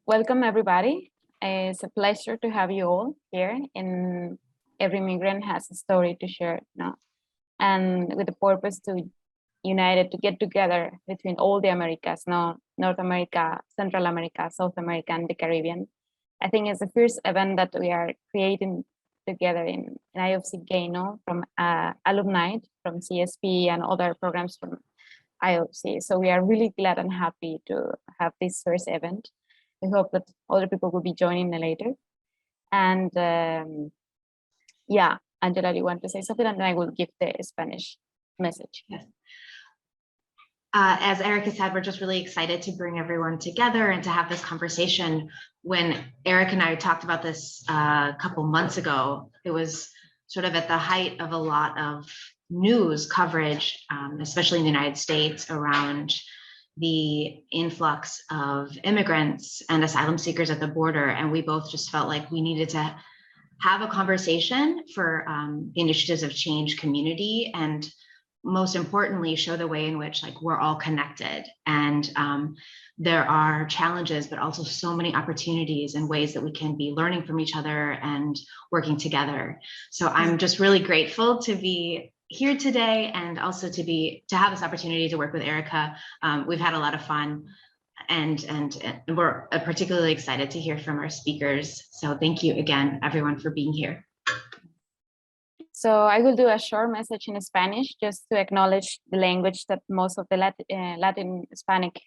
Welcome everybody. It's a pleasure to have you all here, and every migrant has a story to share now, and with the purpose to unite it, to get together between all the Americas, North America, Central America, South America, and the Caribbean. I think it's the first event that we are creating together in IofC Gano from Alumni, from CSP and other programs from IofC. So we are really glad and happy to have this first event. We hope that other people will be joining later. And yeah, Angela, you want to say something, and then I will give the Spanish message. Yes. As Erica said, we're just really excited to bring everyone together and to have this conversation. When Eric and I talked about this a couple months ago, it was sort of at the height of a lot of news coverage, especially in the United States, around the influx of immigrants and asylum seekers at the border. And we both just felt like we needed to have a conversation for the initiatives of change community, and most importantly, show the way in which we're all connected. And there are challenges, but also so many opportunities and ways that we can be learning from each other and working together. So I'm just really grateful to be here today, and also to have this opportunity to work with Erica. We've had a lot of fun, and we're particularly excited to hear from our speakers. So thank you again, everyone, for being here. So I will do a short message in Spanish just to acknowledge the language that most of the Latin Hispanic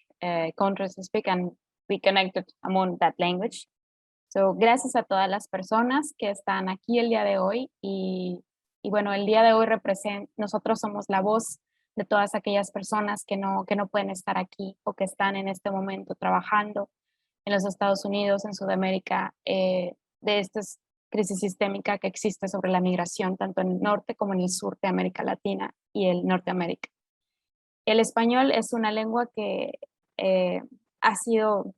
countries speak, and be connected among that language. So gracias a todas las personas que están aquí el día de hoy, y bueno, el día de hoy nosotros somos la voz de todas aquellas personas que no pueden estar aquí o que están en este momento trabajando en los Estados Unidos, en Sudamérica, de esta crisis sistémica que existe sobre la migración, tanto en el norte como en el sur de América Latina y el Norteamérica. El español es una lengua que ha sido,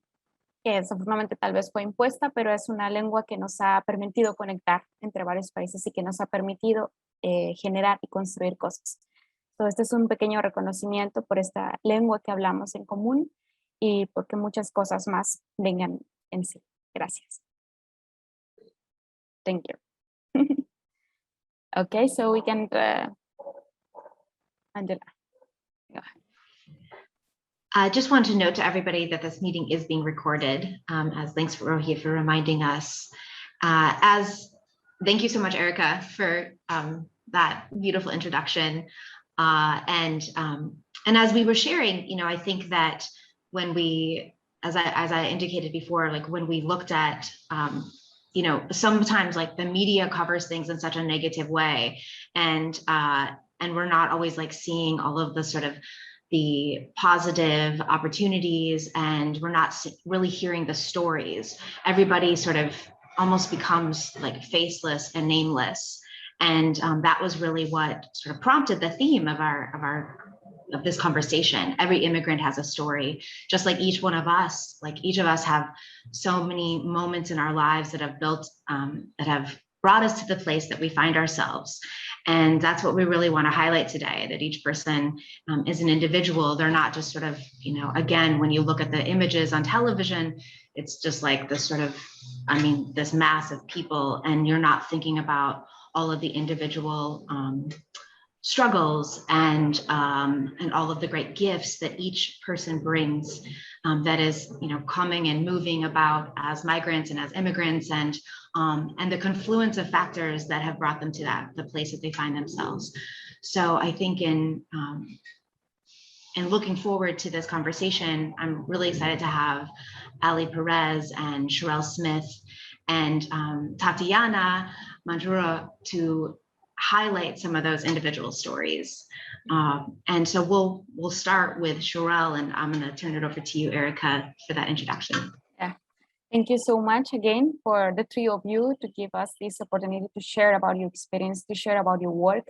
que desafortunadamente tal vez fue impuesta, pero es una lengua que nos ha permitido conectar entre varios países y que nos ha permitido generar y construir cosas. Entonces, este es un pequeño reconocimiento por esta lengua que hablamos en común y porque muchas cosas más vengan en sí. Gracias. Thank you. Okay, so we can, Angela, go ahead. I just want to note to everybody that this meeting is being recorded, as thanks for Rohit for reminding us. Thank you so much, Erica, for that beautiful introduction. And as we were sharing, I think that when we, as I indicated before, when we looked at, sometimes the media covers things in such a negative way, and we're not always seeing all of the sort of the positive opportunities, and we're not really hearing the stories. Everybody sort of almost becomes faceless and nameless. And that was really what sort of prompted the theme of this conversation. Every immigrant has a story, just like each one of us. Each of us have so many moments in our lives that have that have brought us to the place that we find ourselves. And that's what we really want to highlight today, that each person is an individual. They're not just sort of, again, when you look at the images on television, it's just this sort of, this mass of people, and you're not thinking about all of the individual struggles and all of the great gifts that each person brings, that is, coming and moving about as migrants and as immigrants, and the confluence of factors that have brought them to the place that they find themselves. So I think in looking forward to this conversation, I'm really excited to have Perez and Sheril Smith and Tatiana Menjera to highlight some of those individual stories. And so we'll start with Sheril, and I'm going to turn it over to you, Erica, for that introduction. Yeah, thank you so much again for the three of you to give us this opportunity to share about your experience, to share about your work,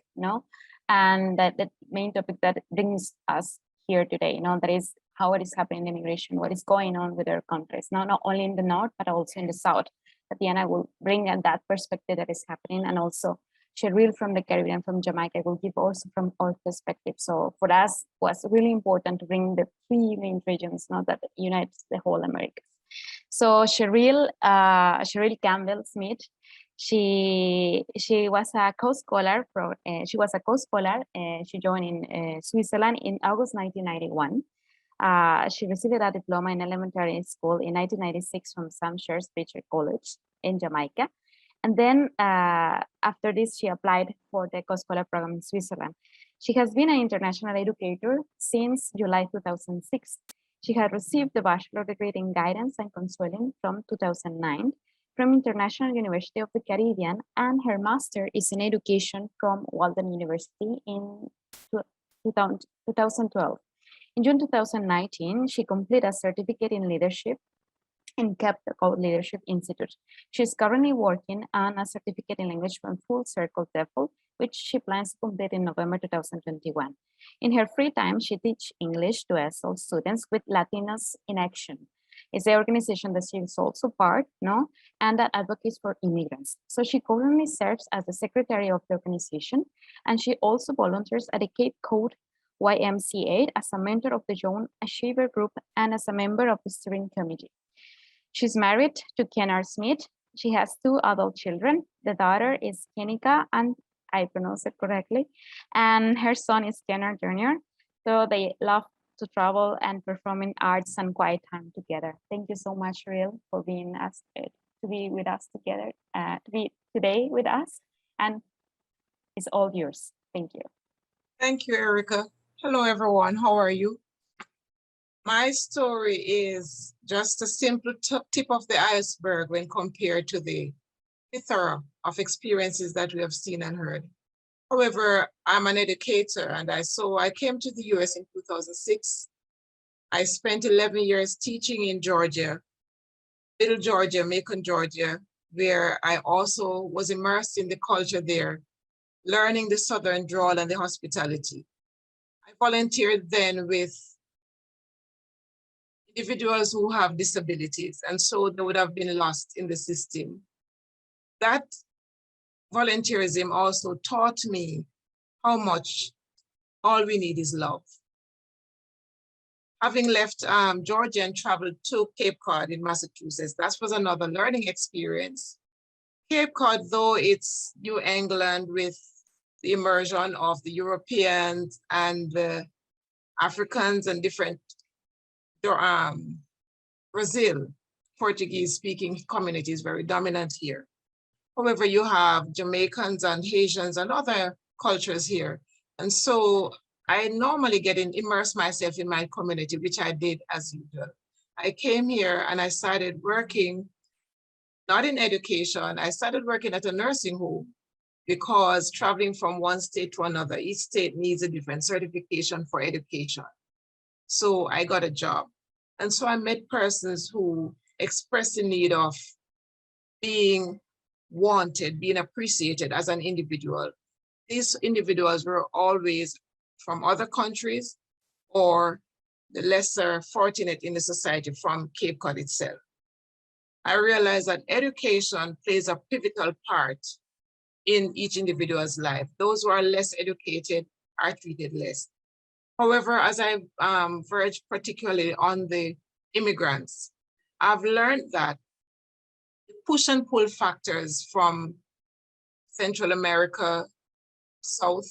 and that the main topic that brings us here today, that is how it is happening in immigration, what is going on with our countries, not only in the north, but also in the south. Tatiana will bring that perspective that is happening, and also Sheril from the Caribbean, from Jamaica, will give also from our perspective. So for us, it was really important to bring the three main regions, that unites the whole Americas. So Sheril Campbell Smith, she was a co-scholar from she was a co-scholar. She joined in Switzerland in August 1991. She received a diploma in elementary school in 1996 from Sam Sher's Beecher College in Jamaica. And then after this, she applied for the co-scholar program in Switzerland. She has been an international educator since July 2006. She had received the bachelor degree in guidance and counseling from 2009 from International University of the Caribbean, and her master is in education from Walden University in 2012. In June 2019, she completed a certificate in leadership in Caux Leadership Institute. She is currently working on a certificate in language from Full Circle TEFL, which she plans to complete in November 2021. In her free time, she teaches English to ESL students with Latinos in Action. It's the organization that she is also part, and that advocates for immigrants. So she currently serves as the secretary of the organization, and she also volunteers at the Cape Cod YMCA as a mentor of the Young Achiever Group and as a member of the steering committee. She's married to Kennard Smith. She has 2 adult children. The daughter is Kenika, and I pronounce it correctly, and her son is Kennard Jr. So they love to travel and perform in arts and quiet time together. Thank you so much, Sheril, for being asked to be with us together, to be today with us, and it's all yours. Thank you. Thank you, Erica. Hello, everyone. How are you? My story is just a simple tip of the iceberg when compared to the plethora of experiences that we have seen and heard. However, I'm an educator, and I came to the US in 2006. I spent 11 years teaching in Georgia, Little Georgia, Macon, Georgia, where I also was immersed in the culture there, learning the Southern drawl and the hospitality. I volunteered then with individuals who have disabilities, and so they would have been lost in the system. That volunteerism also taught me how much all we need is love. Having left Georgia and traveled to Cape Cod in Massachusetts, that was another learning experience. Cape Cod, though it's New England with the immersion of the Europeans and the Africans and different Brazil, Portuguese-speaking community is very dominant here. However, you have Jamaicans and Haitians and other cultures here. And so I normally immerse myself in my community, which I did as usual. I came here and I started working, not in education, I started working at a nursing home because traveling from one state to another, each state needs a different certification for education. So I got a job. And so I met persons who expressed the need of being wanted, being appreciated as an individual. These individuals were always from other countries or the lesser fortunate in the society from Cape Cod itself. I realized that education plays a pivotal part in each individual's life. Those who are less educated are treated less. However, as I verge particularly on the immigrants, I've learned that the push and pull factors from Central America, South,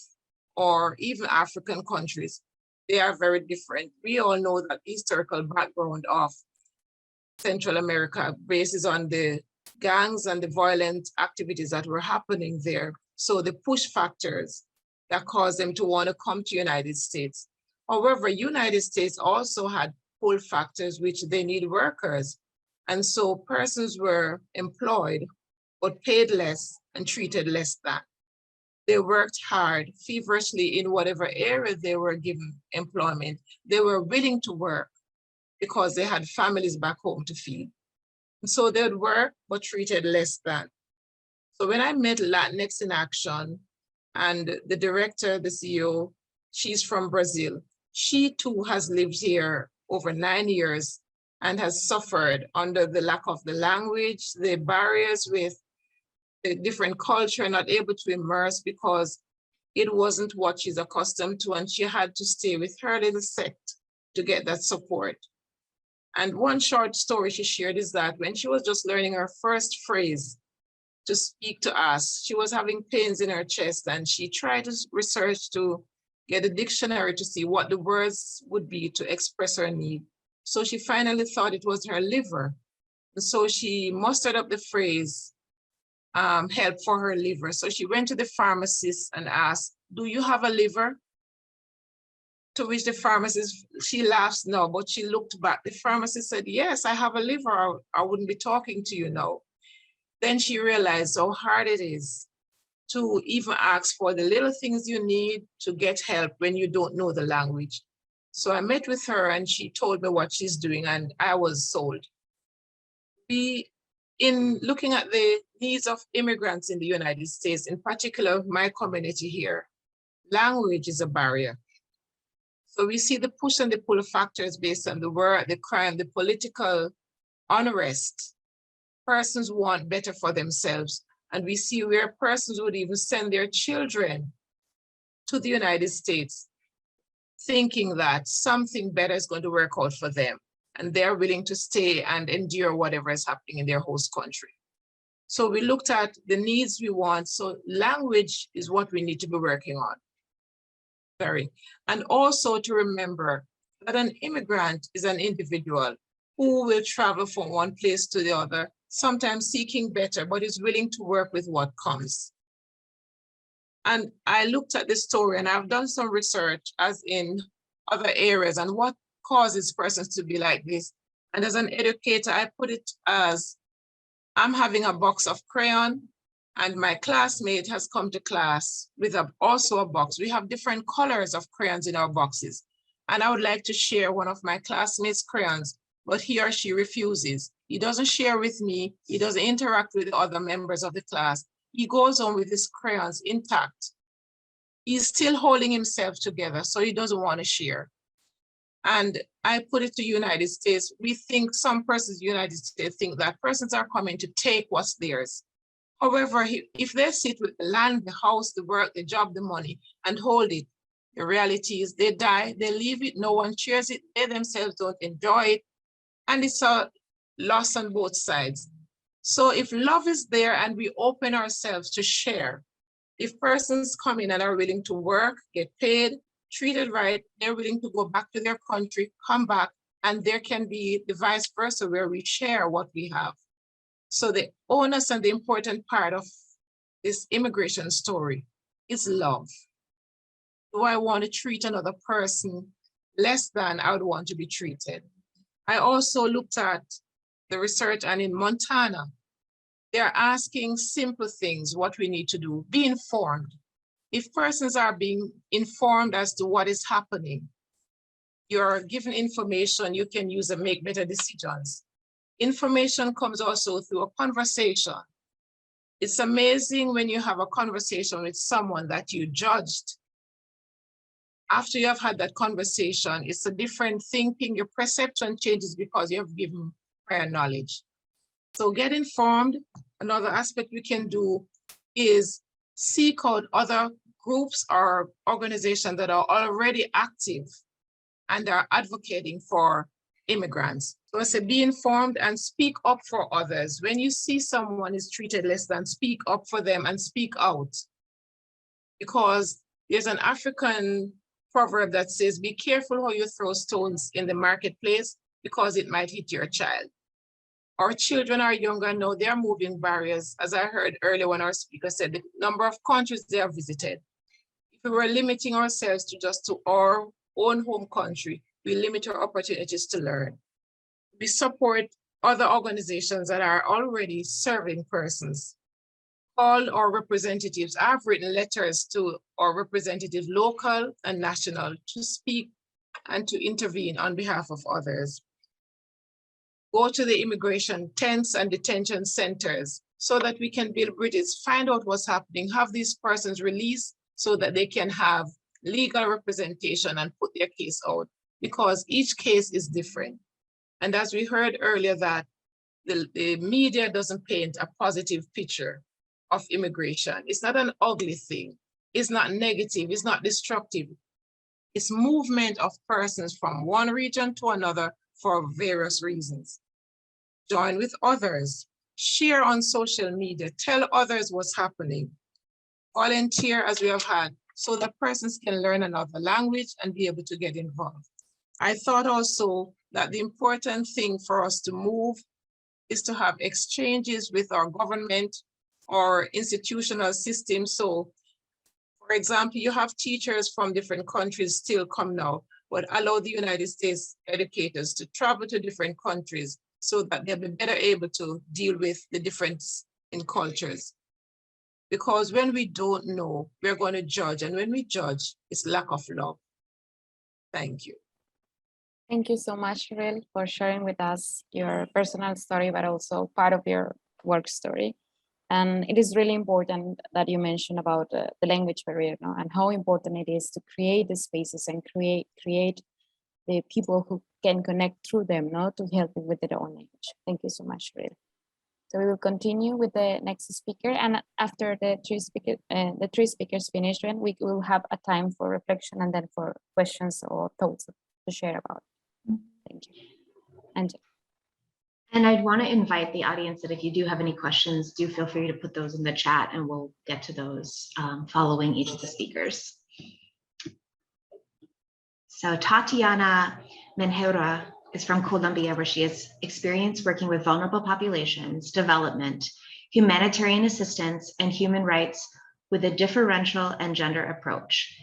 or even African countries, they are very different. We all know that the historical background of Central America bases on the gangs and the violent activities that were happening there. So the push factors that caused them to want to come to United States. However, United States also had pull factors, which they need workers. And so persons were employed, but paid less and treated less than. They worked hard, feverishly in whatever area they were given employment. They were willing to work because they had families back home to feed. And so they'd work, but treated less than. So when I met Latinx in Action and the director, the CEO, she's from Brazil. She too has lived here over 9 years and has suffered under the lack of the language, the barriers with the different culture, not able to immerse because it wasn't what she's accustomed to, and she had to stay with her little sect to get that support. And one short story she shared is that when she was just learning her first phrase to speak to us, she was having pains in her chest, and she tried to research to get a dictionary to see what the words would be to express her need. So she finally thought it was her liver. And so she mustered up the phrase, help for her liver. So she went to the pharmacist and asked, do you have a liver? To which the pharmacist, she laughs no, but she looked back. The pharmacist said, yes, I have a liver. I wouldn't be talking to you now. Then she realized how hard it is to even ask for the little things you need to get help when you don't know the language. So I met with her and she told me what she's doing, and I was sold. In looking at the needs of immigrants in the United States, in particular my community here, language is a barrier. So we see the push and the pull factors based on the war, the crime, the political unrest. Persons want better for themselves. And we see where persons would even send their children to the United States, thinking that something better is going to work out for them. And they're willing to stay and endure whatever is happening in their host country. So we looked at the needs we want. So language is what we need to be working on. And also to remember that an immigrant is an individual who will travel from one place to the other, sometimes seeking better, but is willing to work with what comes. And I looked at this story, and I've done some research as in other areas and what causes persons to be like this. And as an educator, I put it as, I'm having a box of crayon, and my classmate has come to class with also a box. We have different colors of crayons in our boxes. And I would like to share one of my classmates' crayons, but he or she refuses. He doesn't share with me. He doesn't interact with the other members of the class. He goes on with his crayons intact. He's still holding himself together, so he doesn't want to share. And I put it to United States. We think some persons in the United States think that persons are coming to take what's theirs. However, if they sit with the land, the house, the work, the job, the money, and hold it, the reality is they die, they leave it, no one shares it, they themselves don't enjoy it, and it's a loss on both sides. So if love is there and we open ourselves to share, if persons come in and are willing to work, get paid, treated right, they're willing to go back to their country, come back, and there can be the vice versa where we share what we have. So the onus and the important part of this immigration story is love. Do I want to treat another person less than I would want to be treated? I also looked at the research, and in Montana, they're asking simple things, what we need to do, be informed. If persons are being informed as to what is happening, you're given information, you can use and make better decisions. Information comes also through a conversation. It's amazing when you have a conversation with someone that you judged. After you have had that conversation, it's a different thinking, your perception changes because you have given prior knowledge. So get informed. Another aspect we can do is seek out other groups or organizations that are already active and are advocating for immigrants. So I say be informed and speak up for others. When you see someone is treated less than, speak up for them and speak out. Because there's an African proverb that says, be careful how you throw stones in the marketplace because it might hit your child. Our children are younger now, they're moving barriers. As I heard earlier when our speaker said, the number of countries they have visited. If we were limiting ourselves to just to our own home country, we limit our opportunities to learn. We support other organizations that are already serving persons. All our representatives, I've written letters to our representatives, local and national, to speak and to intervene on behalf of others. Go to the immigration tents and detention centers so that we can build bridges, find out what's happening, have these persons released so that they can have legal representation and put their case out, because each case is different. And as we heard earlier, that the media doesn't paint a positive picture of immigration. It's not an ugly thing. It's not negative. It's not destructive. It's movement of persons from one region to another for various reasons. Join with others, share on social media, tell others what's happening, volunteer as we have had, so that persons can learn another language and be able to get involved. I thought also that the important thing for us to move is to have exchanges with our government or institutional system. So, for example, you have teachers from different countries still come now, but allow the United States educators to travel to different countries so that they'll be better able to deal with the difference in cultures. Because when we don't know, we're going to judge. And when we judge, it's lack of love. Thank you. Thank you so much, Sheril, for sharing with us your personal story, but also part of your work story. And it is really important that you mentioned about the language barrier, no? And how important it is to create the spaces and create the people who can connect through them, no, to help them with their own language. Thank you so much, Sheril. So we will continue with the next speaker, and after the three speakers finish, then we will have a time for reflection and then for questions or thoughts to share about. Thank you. And I'd want to invite the audience that if you do have any questions, do feel free to put those in the chat and we'll get to those following each of the speakers. So Tatiana Menjera is from Colombia, where she has experience working with vulnerable populations, development, humanitarian assistance, and human rights with a differential and gender approach.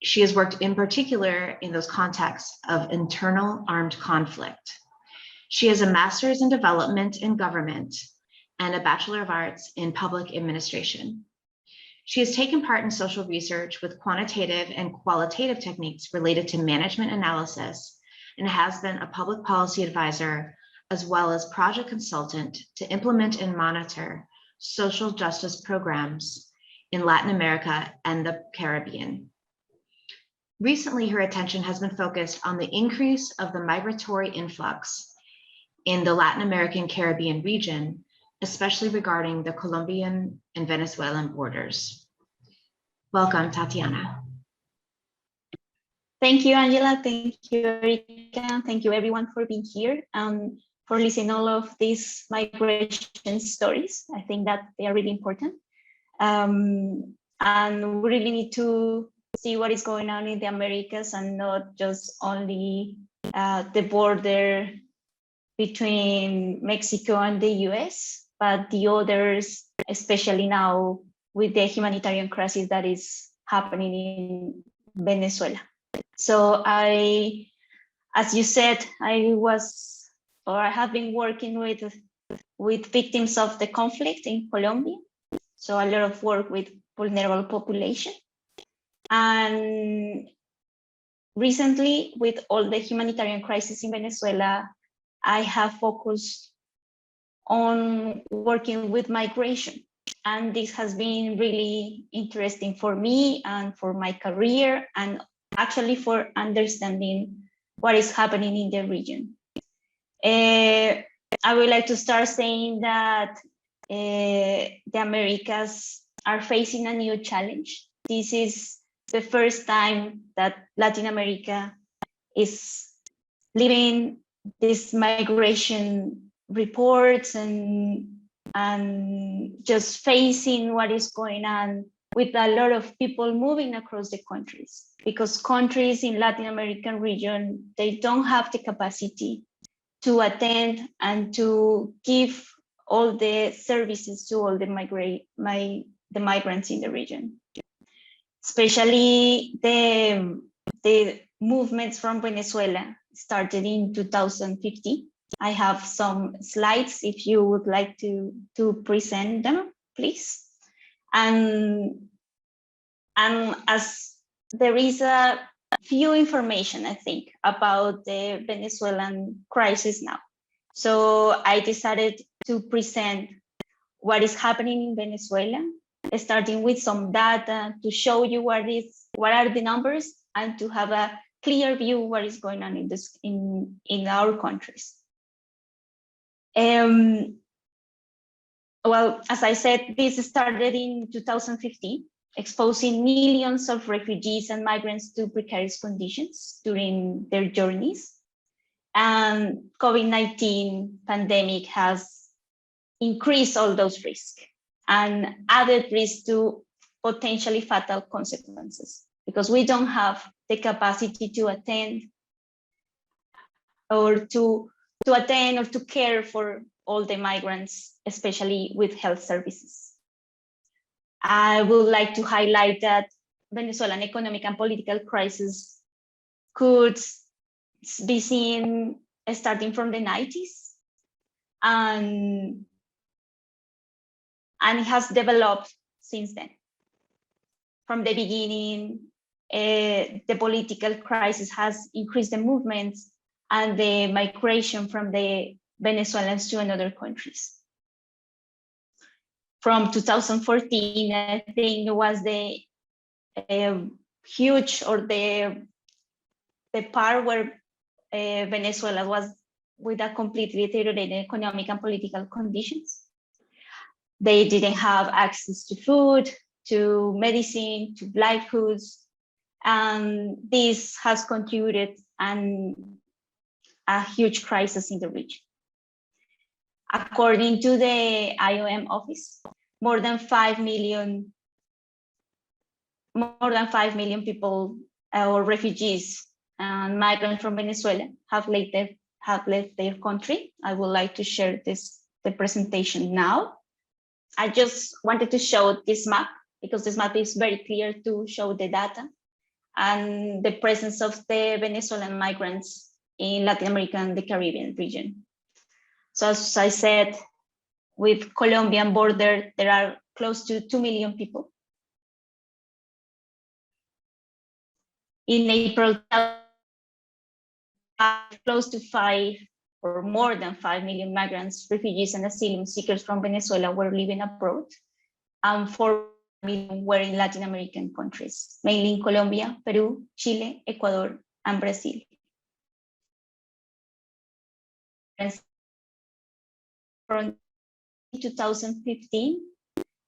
She has worked in particular in those contexts of internal armed conflict. She has a master's in development and government and a Bachelor of Arts in public administration. She has taken part in social research with quantitative and qualitative techniques related to management analysis and has been a public policy advisor as well as project consultant to implement and monitor social justice programs in Latin America and the Caribbean. Recently, her attention has been focused on the increase of the migratory influx in the Latin American Caribbean region, especially regarding the Colombian and Venezuelan borders. Welcome, Tatiana. Thank you, Angela. Thank you, Erika. Thank you, everyone, for being here and for listening all of these migration stories. I think that they are really important. And we really need to see what is going on in the Americas and not just only the border between Mexico and the US, but the others, especially now with the humanitarian crisis that is happening in Venezuela. So as you said, I have been working with victims of the conflict in Colombia. So a lot of work with vulnerable population. And recently, with all the humanitarian crisis in Venezuela, I have focused on working with migration. And this has been really interesting for me and for my career, and actually for understanding what is happening in the region. I would like to start saying that the Americas are facing a new challenge. This is the first time that Latin America is living this migration reports and just facing what is going on with a lot of people moving across the countries, because countries in Latin American region, they don't have the capacity to attend and to give all the services to all the migrants in the region. Especially the movements from Venezuela started in 2015. I have some slides if you would like to present them, please. And as there is a few information, I think, about the Venezuelan crisis now. So I decided to present what is happening in Venezuela, starting with some data to show you what are the numbers and to have a clear view what is going on in our countries. Well, as I said, this started in 2015, exposing millions of refugees and migrants to precarious conditions during their journeys. And COVID-19 pandemic has increased all those risks and added risk to potentially fatal consequences, because we don't have the capacity to attend or to care for all the migrants, especially with health services. I would like to highlight that Venezuelan economic and political crisis could be seen starting from the 90s, and it has developed since then. From the beginning, the political crisis has increased the movements and the migration from the Venezuelans to another countries. From 2014, I think it was the huge, or the part where Venezuela was with a completely deteriorated economic and political conditions. They didn't have access to food, to medicine, to livelihoods, and this has contributed to a huge crisis in the region. According to the IOM office, more than 5 million people or refugees and migrants from Venezuela have left their country. I would like to share the presentation now. I just wanted to show this map because this map is very clear to show the data and the presence of the Venezuelan migrants in Latin America and the Caribbean region. So as I said, with Colombian border, there are close to 2 million people. In April, close to 5 or more than 5 million migrants, refugees, and asylum seekers from Venezuela were living abroad, and 4 million were in Latin American countries, mainly in Colombia, Peru, Chile, Ecuador, and Brazil. From 2015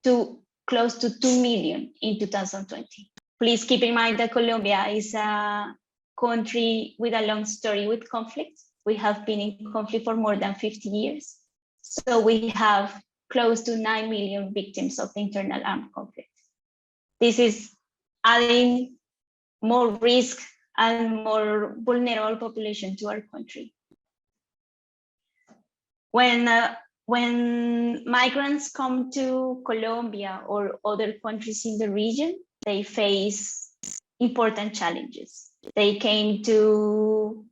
to close to 2 million in 2020. Please keep in mind that Colombia is a country with a long story with conflict. We have been in conflict for more than 50 years. So we have close to 9 million victims of the internal armed conflict. This is adding more risk and more vulnerable population to our country. When migrants come to Colombia or other countries in the region, they face important challenges. They came to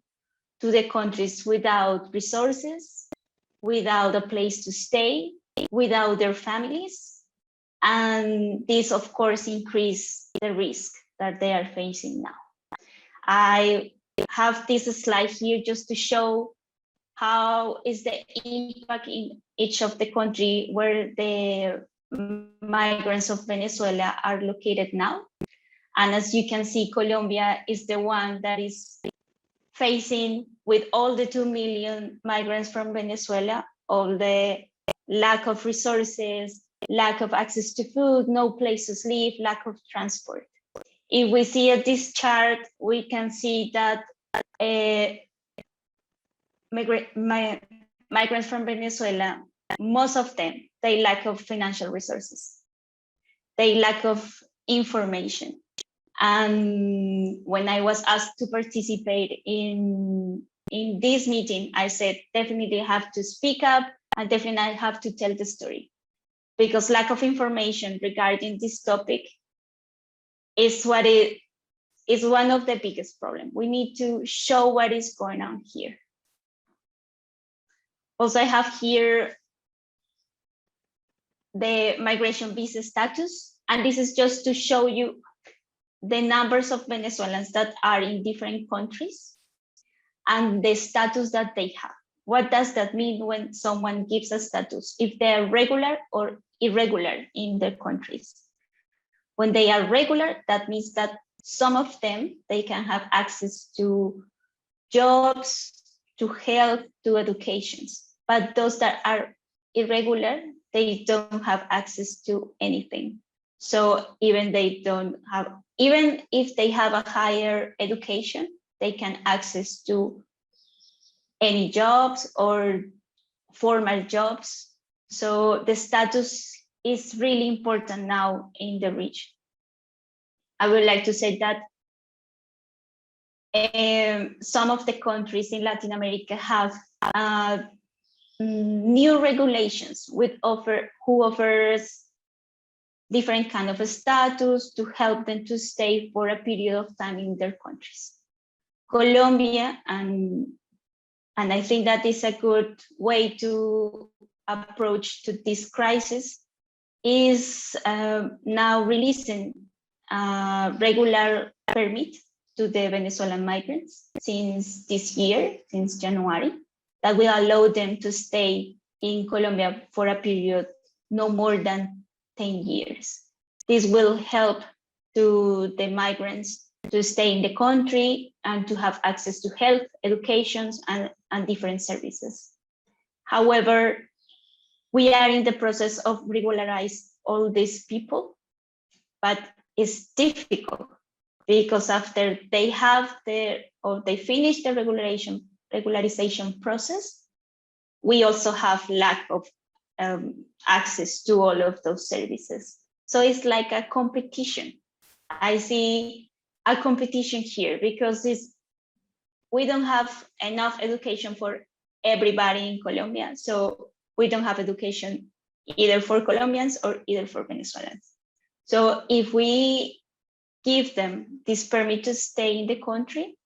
the countries without resources, without a place to stay, without their families. And this, of course, increases the risk that they are facing now. I have this slide here just to show how is the impact in each of the country where the migrants of Venezuela are located now. And as you can see, Colombia is the one that is facing, with all the 2 million migrants from Venezuela, all the lack of resources, lack of access to food, no place to sleep, lack of transport. If we see at this chart, we can see that migrants from Venezuela, most of them, they lack of financial resources. They lack of information. And when I was asked to participate in this meeting, I said, definitely have to speak up and definitely have to tell the story, because lack of information regarding this topic is one of the biggest problems. We need to show what is going on here. Also, I have here the migration visa status, and this is just to show you the numbers of Venezuelans that are in different countries and the status that they have. What does that mean when someone gives a status? If they are regular or irregular in their countries. When they are regular, that means that some of them, they can have access to jobs, to health, to educations. But those that are irregular, they don't have access to anything. So even if they have a higher education, they can access to any jobs or formal jobs. So the status is really important now in the region. I would like to say that some of the countries in Latin America have new regulations who offers different kind of a status to help them to stay for a period of time in their countries. Colombia, and I think that is a good way to approach to this crisis, is now releasing a regular permit to the Venezuelan migrants since this year, since January, that will allow them to stay in Colombia for a period no more than 10 years. This will help to the migrants to stay in the country and to have access to health, education, and different services. However, we are in the process of regularize all these people, but it's difficult because after they have they finish the regularization process, we also have lack of access to all of those services. So it's like a competition. I see a competition here because we don't have enough education for everybody in Colombia. So we don't have education either for Colombians or either for Venezuelans. So if we give them this permit to stay in the country,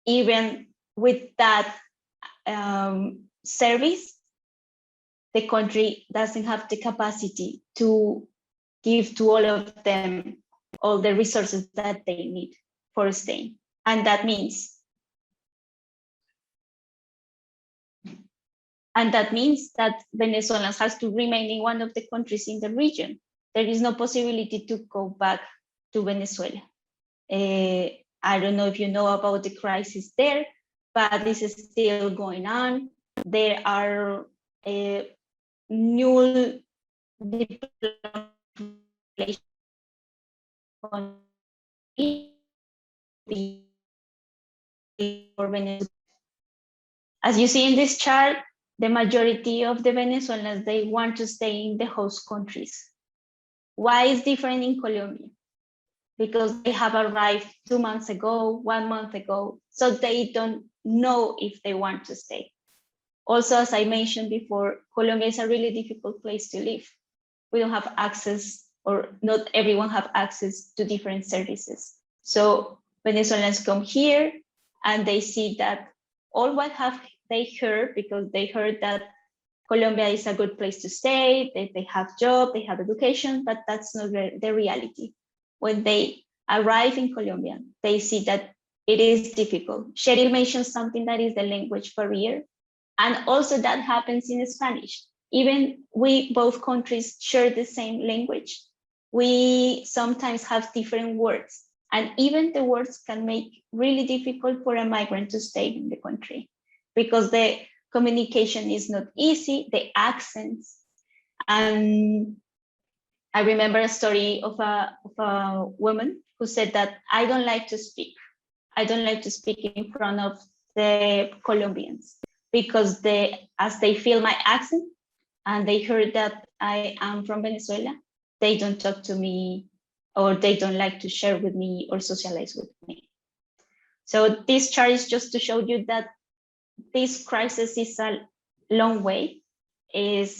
even with that service, the country doesn't have the capacity to give to all of them all the resources that they need for staying. And that means that Venezuelans has to remain in one of the countries in the region. There is no possibility to go back to Venezuela. I don't know if you know about the crisis there, but this is still going on. There are new As you see in this chart, the majority of the Venezuelans, they want to stay in the host countries. Why is different in Colombia? Because they have arrived 2 months ago, 1 month ago, so they don't know if they want to stay. Also, as I mentioned before, Colombia is a really difficult place to live. We don't have access, or not everyone have access to different services. So Venezuelans come here and they see that all what have they heard, because they heard that Colombia is a good place to stay, they have job, they have education, but that's not the reality. When they arrive in Colombia, they see that it is difficult. Sheril mentioned something that is the language barrier. And also that happens in Spanish. Even we, both countries share the same language. We sometimes have different words. And even the words can make really difficult for a migrant to stay in the country because the communication is not easy, the accents. And I remember a story of a woman who said that I don't like to speak. I don't like to speak in front of the Colombians because as they feel my accent and they heard that I am from Venezuela, they don't talk to me or they don't like to share with me or socialize with me. So this chart is just to show you that this crisis is a long way. It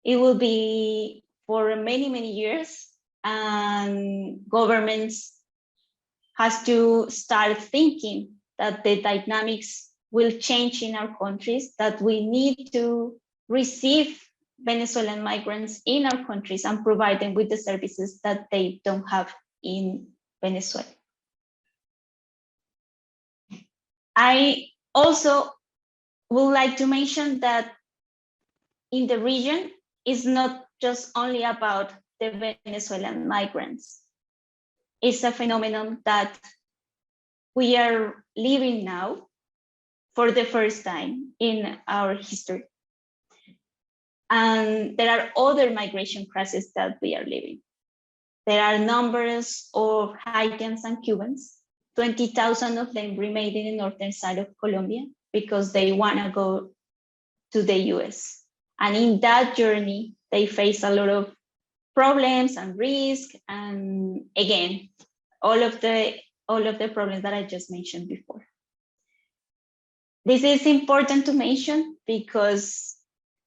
will be for many, many years, and governments has to start thinking that the dynamics will change in our countries, that we need to receive Venezuelan migrants in our countries and provide them with the services that they don't have in Venezuela. I also would like to mention that in the region, it's not just only about the Venezuelan migrants. It's a phenomenon that we are living now for the first time in our history. And there are other migration crises that we are living. There are numbers of Haitians and Cubans 20,000 of them remained in the northern side of Colombia because they want to go to the US. And in that journey, they face a lot of problems and risk. And again, all of the problems that I just mentioned before. This is important to mention because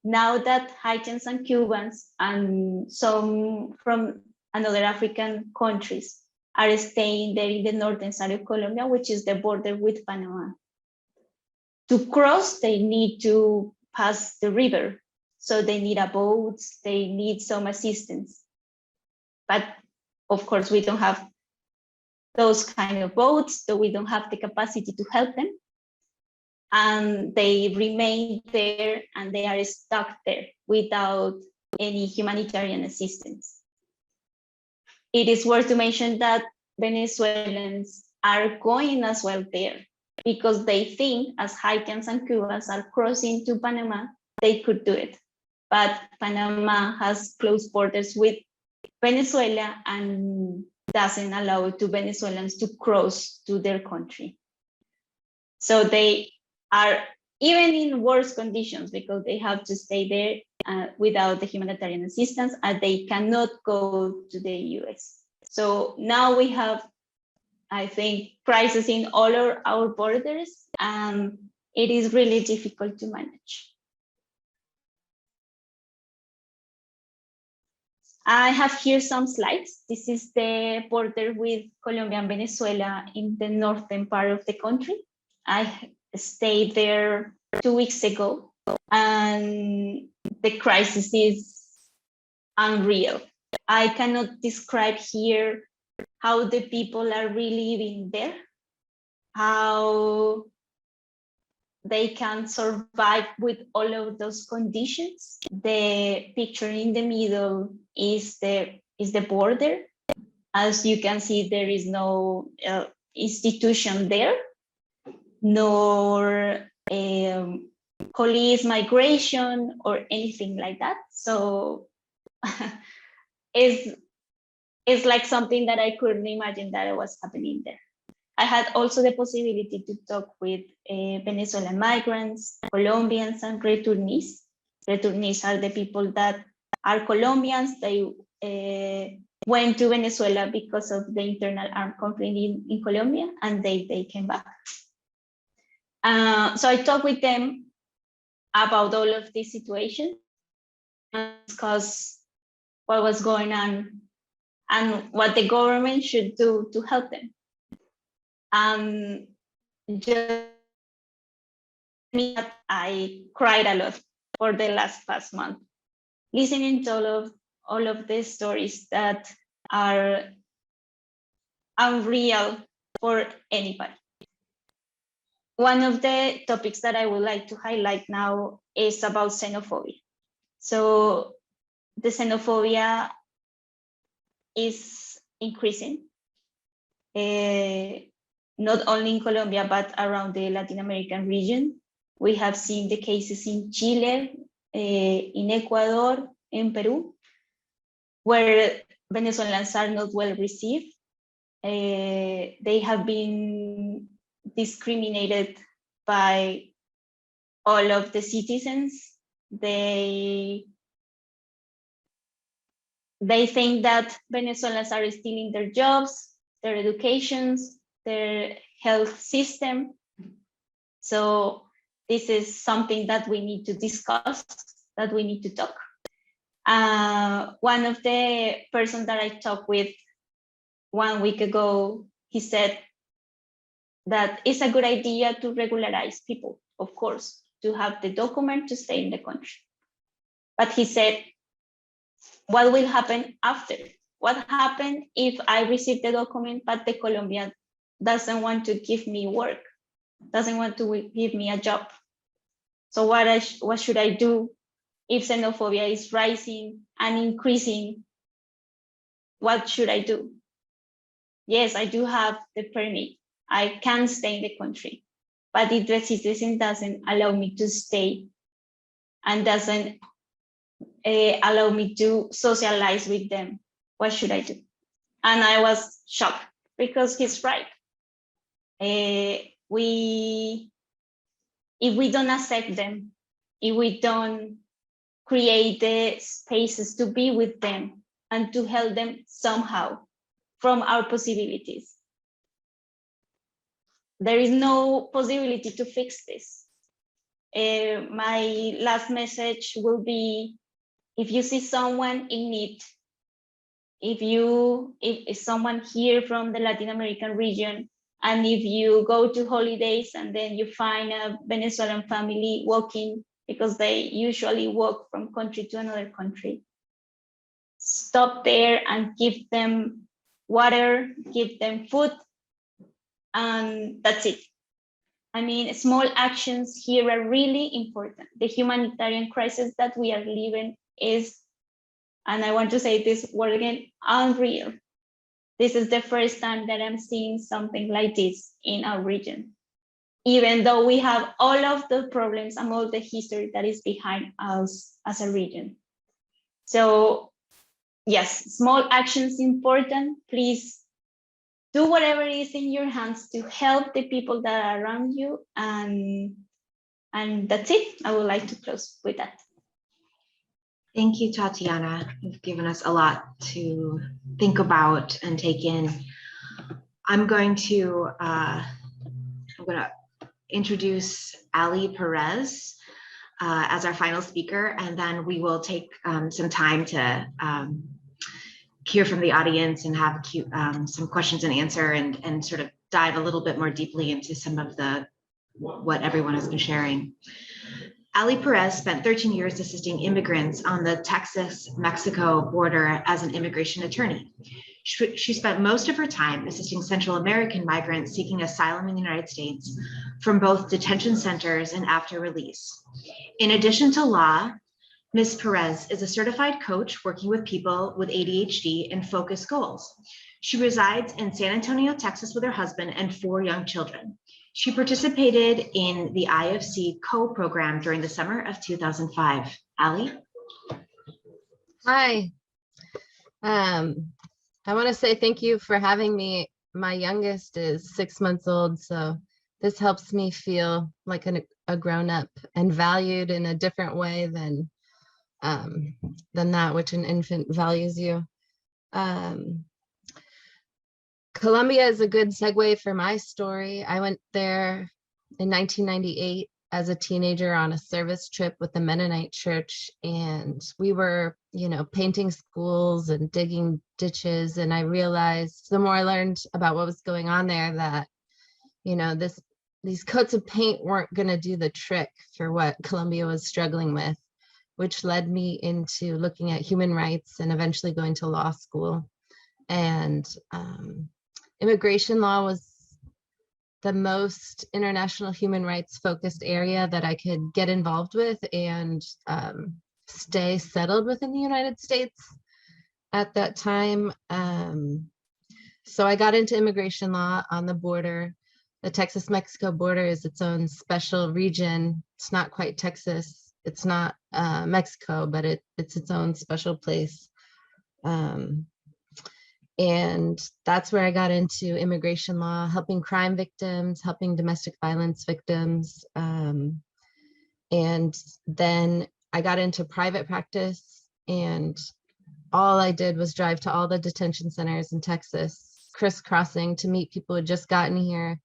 now that Haitians and Cubans and some from another African countries are staying there in the northern side of Colombia, which is the border with Panama. To cross, they need to pass the river. So they need a boat, they need some assistance. But of course, we don't have those kind of boats, so we don't have the capacity to help them. And they remain there and they are stuck there without any humanitarian assistance. It is worth to mention that Venezuelans are going as well there because they think as Haitians and Cubans are crossing to Panama, they could do it. But Panama has closed borders with Venezuela and doesn't allow to Venezuelans to cross to their country. So they are even in worse conditions because they have to stay there without the humanitarian assistance and they cannot go to the US. So now we have, I think, crisis in all our borders and it is really difficult to manage. I have here some slides. This is the border with Colombia and Venezuela in the northern part of the country. I stayed there 2 weeks ago and the crisis is unreal. I cannot describe here how the people are really living there, how they can survive with all of those conditions. The picture in the middle is the border. As you can see, there is no institution there, nor police migration or anything like that. So it's like something that I couldn't imagine that was happening there. I had also the possibility to talk with Venezuelan migrants, Colombians, and returnees. Returnees are the people that are Colombians. They went to Venezuela because of the internal armed conflict in Colombia, and they came back. So I talked with them about all of this situation and discuss what was going on and what the government should do to help them. Just me that I cried a lot for the past month, listening to all of these stories that are unreal for anybody. One of the topics that I would like to highlight now is about xenophobia. So the xenophobia is increasing. Not only in Colombia, but around the Latin American region. We have seen the cases in Chile, in Ecuador, in Peru, where Venezuelans are not well received. They have been discriminated by all of the citizens. They think that Venezuelans are stealing their jobs, their educations, their health system. So this is something that we need to discuss, that we need to talk. One of the persons that I talked with 1 week ago, he said that it's a good idea to regularize people, of course, to have the document to stay in the country. But he said, what will happen after? What happens if I receive the document, but the Colombian doesn't want to give me work, doesn't want to give me a job? So what should I do if xenophobia is rising and increasing? What should I do? Yes, I do have the permit. I can stay in the country, but if the citizen doesn't allow me to stay and doesn't allow me to socialize with them, what should I do? And I was shocked because he's right. if we don't accept them, if we don't create the spaces to be with them and to help them somehow from our possibilities, there is no possibility to fix this. My last message will be, if you see someone in need, if someone here from the Latin American region, and if you go to holidays and then you find a Venezuelan family walking, because they usually walk from country to another country, stop there and give them water, give them food, and that's it. I mean, small actions here are really important. The humanitarian crisis that we are living is, and I want to say this word again, unreal. This is the first time that I'm seeing something like this in our region, even though we have all of the problems and all the history that is behind us as a region. So yes, small actions important. Please do whatever is in your hands to help the people that are around you. And that's it. I would like to close with that. Thank you, Tatiana. You've given us a lot to think about and take in. I'm going to introduce Ali Perez as our final speaker, and then we will take some time to hear from the audience and have some questions and answer, and sort of dive a little bit more deeply into some of what everyone has been sharing. Ali Perez spent 13 years assisting immigrants on the Texas-Mexico border as an immigration attorney. She spent most of her time assisting Central American migrants seeking asylum in the United States from both detention centers and after release. In addition to law, Ms. Perez is a certified coach working with people with ADHD and focus goals. She resides in San Antonio, Texas with her husband and 4 young children. She participated in the IofC Caux program during the summer of 2005. Ali? Hi. I want to say thank you for having me. My youngest is 6 months old, so this helps me feel like a grown-up and valued in a different way than that which an infant values you. Colombia is a good segue for my story. I went there in 1998 as a teenager on a service trip with the Mennonite church, and we were, painting schools and digging ditches. And I realized the more I learned about what was going on there that, these coats of paint weren't going to do the trick for what Colombia was struggling with, which led me into looking at human rights and eventually going to law school. And immigration law was the most international human rights focused area that I could get involved with and stay settled within the United States at that time. So I got into immigration law on the border. The Texas-Mexico border is its own special region. It's not quite Texas. It's not Mexico, but it's its own special place. And that's where I got into immigration law, helping crime victims, helping domestic violence victims. And then I got into private practice, and all I did was drive to all the detention centers in Texas, crisscrossing to meet people who had just gotten here,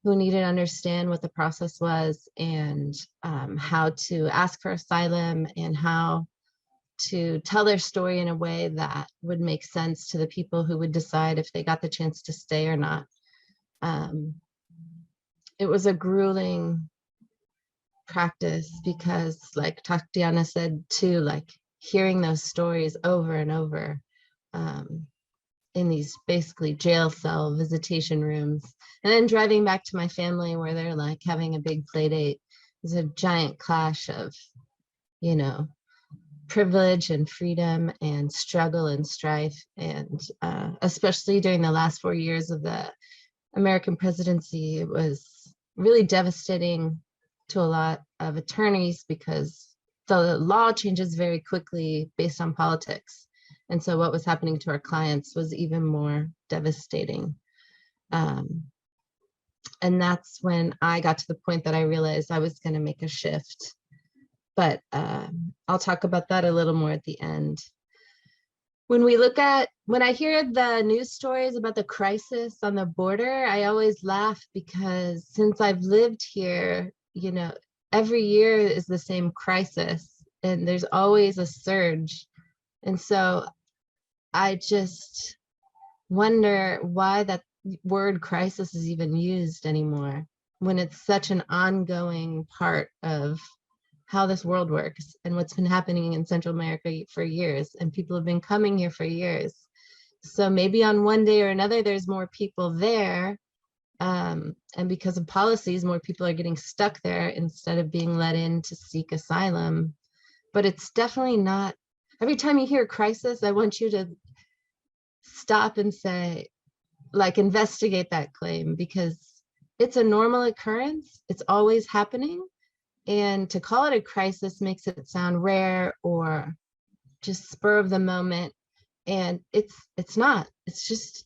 who needed to understand what the process was and how to ask for asylum and how to tell their story in a way that would make sense to the people who would decide if they got the chance to stay or not. It was a grueling practice because, like Tatiana said too, like hearing those stories over and over in these basically jail cell visitation rooms, and then driving back to my family where they're like having a big play date is a giant clash of, privilege and freedom and struggle and strife. And especially during the last 4 years of the American presidency, it was really devastating to a lot of attorneys because the law changes very quickly based on politics. And so what was happening to our clients was even more devastating. that's when I got to the point that I realized I was going to make a shift. But I'll talk about that a little more at the end. When I hear the news stories about the crisis on the border, I always laugh because since I've lived here, you know, every year is the same crisis and there's always a surge. And so I just wonder why that word crisis is even used anymore when it's such an ongoing part of how this world works and what's been happening in Central America for years, and people have been coming here for years. So maybe on one day or another, there's more people there. And because of policies, more people are getting stuck there instead of being let in to seek asylum. But it's definitely not, every time you hear crisis, I want you to stop and say, like, investigate that claim, because it's a normal occurrence. It's always happening. And to call it a crisis makes it sound rare or just spur of the moment. And it's not. It's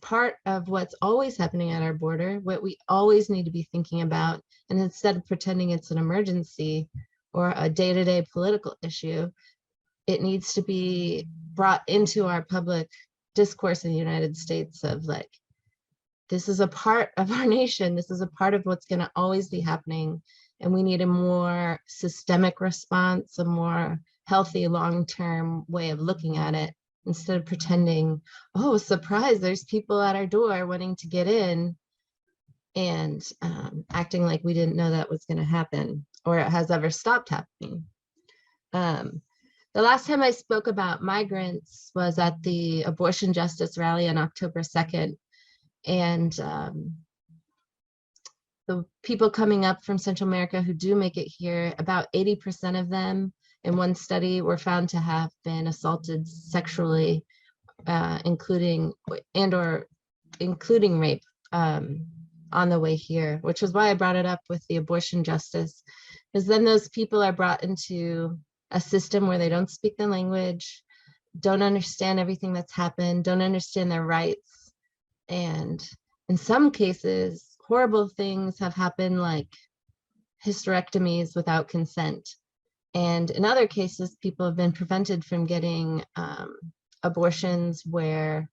part of what's always happening at our border, what we always need to be thinking about. And instead of pretending it's an emergency or a day-to-day political issue, it needs to be brought into our public discourse in the United States of like, this is a part of our nation. This is a part of what's going to always be happening. And we need a more systemic response, a more healthy long-term way of looking at it, instead of pretending, oh, surprise, there's people at our door wanting to get in, and acting like we didn't know that was going to happen or it has ever stopped happening. The last time I spoke about migrants was at the abortion justice rally on October 2nd. And the people coming up from Central America who do make it here, about 80% of them in one study were found to have been assaulted sexually, including rape on the way here, which was why I brought it up with the abortion justice, because then those people are brought into a system where they don't speak the language, don't understand everything that's happened, don't understand their rights. And in some cases, horrible things have happened, like hysterectomies without consent. And in other cases, people have been prevented from getting abortions where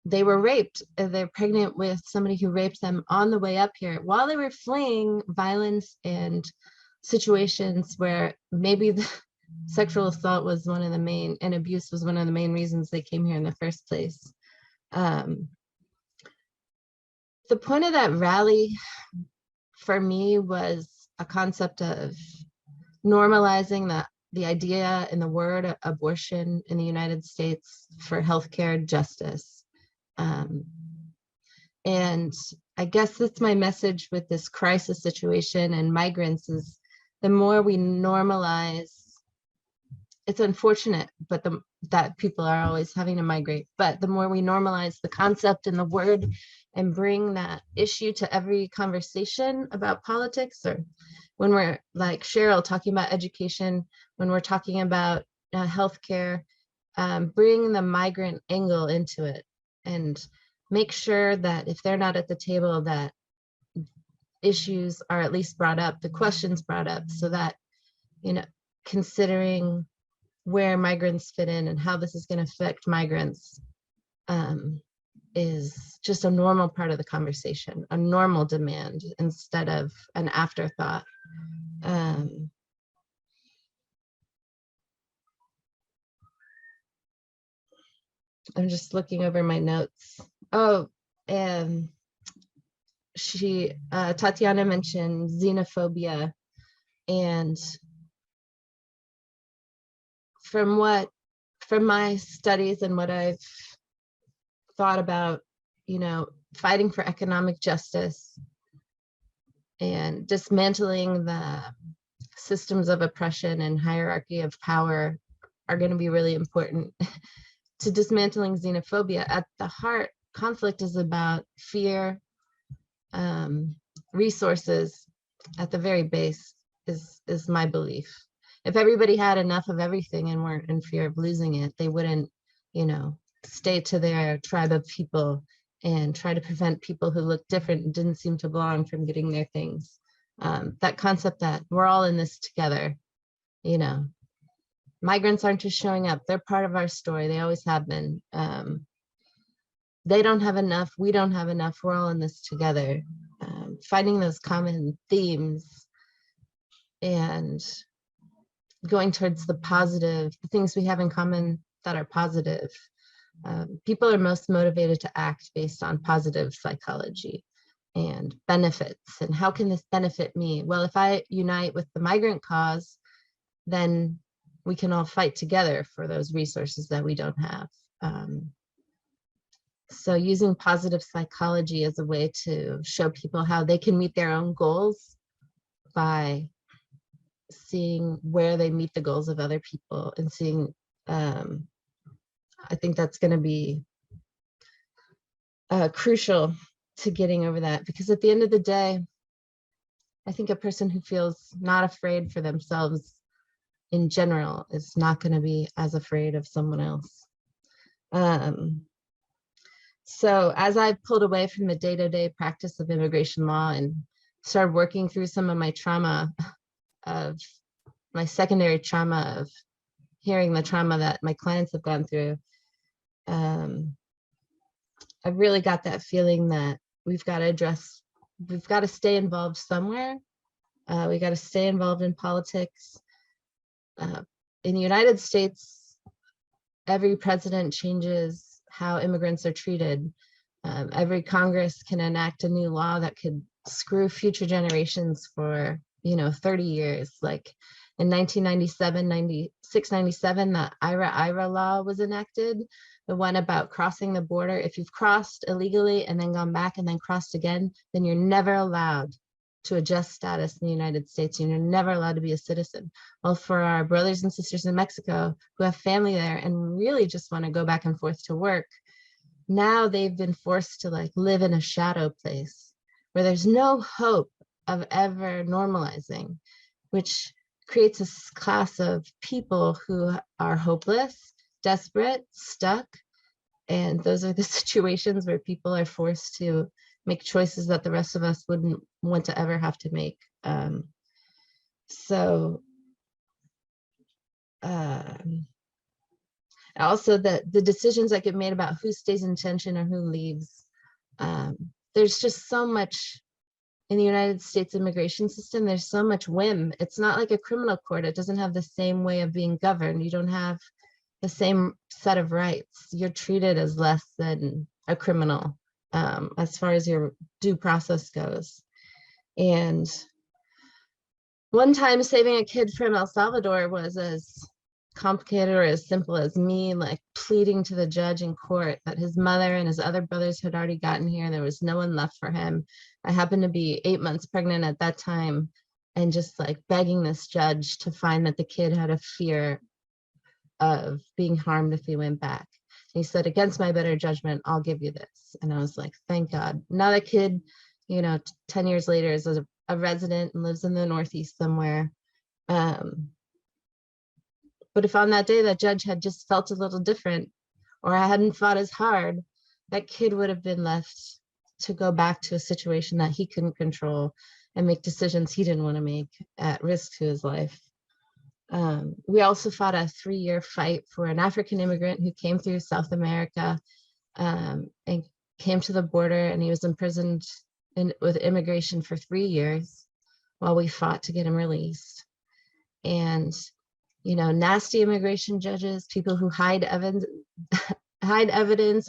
they were raped. They're pregnant with somebody who raped them on the way up here while they were fleeing violence and situations where maybe the sexual assault was one of the main, and abuse was one of the main reasons they came here in the first place. The point of that rally for me was a concept of normalizing the idea and the word abortion in the United States for healthcare justice. And I guess that's my message with this crisis situation and migrants is the more we normalize, it's unfortunate, but that people are always having to migrate, but the more we normalize the concept and the word and bring that issue to every conversation about politics, or when we're like Sheril talking about education, when we're talking about healthcare, bring the migrant angle into it and make sure that if they're not at the table, that issues are at least brought up, the questions brought up, so that, you know, considering where migrants fit in and how this is going to affect migrants is just a normal part of the conversation, a normal demand instead of an afterthought. I'm just looking over my notes. Oh, and Tatiana mentioned xenophobia, and from my studies and what I've thought about, you know, fighting for economic justice and dismantling the systems of oppression and hierarchy of power are going to be really important to dismantling xenophobia. At the heart, conflict is about fear, resources at the very base is my belief. If everybody had enough of everything and weren't in fear of losing it, they wouldn't, you know, stay to their tribe of people and try to prevent people who look different and didn't seem to belong from getting their things. That concept that we're all in this together, you know, migrants aren't just showing up, they're part of our story, they always have been. They don't have enough, we don't have enough, we're all in this together. Finding those common themes and going towards the positive, the things we have in common that are positive. People are most motivated to act based on positive psychology and benefits. And how can this benefit me? Well, if I unite with the migrant cause, then we can all fight together for those resources that we don't have. So using positive psychology as a way to show people how they can meet their own goals by seeing where they meet the goals of other people and seeing, I think that's going to be crucial to getting over that, because at the end of the day, I think a person who feels not afraid for themselves in general is not going to be as afraid of someone else. So as I pulled away from the day-to-day practice of immigration law and started working through some of my trauma of my secondary trauma of hearing the trauma that my clients have gone through, I really got that feeling that we've got to stay involved somewhere. We got to stay involved in politics. In the United States, every president changes how immigrants are treated. Every Congress can enact a new law that could screw future generations for, 30 years. Like in 1997, 96, 97, the IRA law was enacted, the one about crossing the border. If you've crossed illegally and then gone back and then crossed again, then you're never allowed to adjust status in the United States. You're never allowed to be a citizen. Well, for our brothers and sisters in Mexico who have family there and really just want to go back and forth to work, now they've been forced to live in a shadow place where there's no hope of ever normalizing, which creates a class of people who are hopeless, desperate, stuck. And those are the situations where people are forced to make choices that the rest of us wouldn't want to ever have to make. Also the decisions that get made about who stays in detention or who leaves. There's just so much in the United States immigration system, there's so much whim. It's not like a criminal court. It doesn't have the same way of being governed. You don't have the same set of rights. You're treated as less than a criminal as far as your due process goes. And one time saving a kid from El Salvador was as complicated or as simple as me pleading to the judge in court that his mother and his other brothers had already gotten here. There was no one left for him. I happened to be 8 months pregnant at that time, and just begging this judge to find that the kid had a fear of being harmed if he went back. And he said, against my better judgment, I'll give you this. And I was like, thank God. Now that kid, 10 years later is a resident and lives in the Northeast somewhere. But if on that day that judge had just felt a little different, or I hadn't fought as hard, that kid would have been left to go back to a situation that he couldn't control and make decisions he didn't want to make at risk to his life. We also fought a 3-year fight for an African immigrant who came through South America and came to the border, and he was imprisoned with immigration for 3 years while we fought to get him released. And nasty immigration judges, people who hide evidence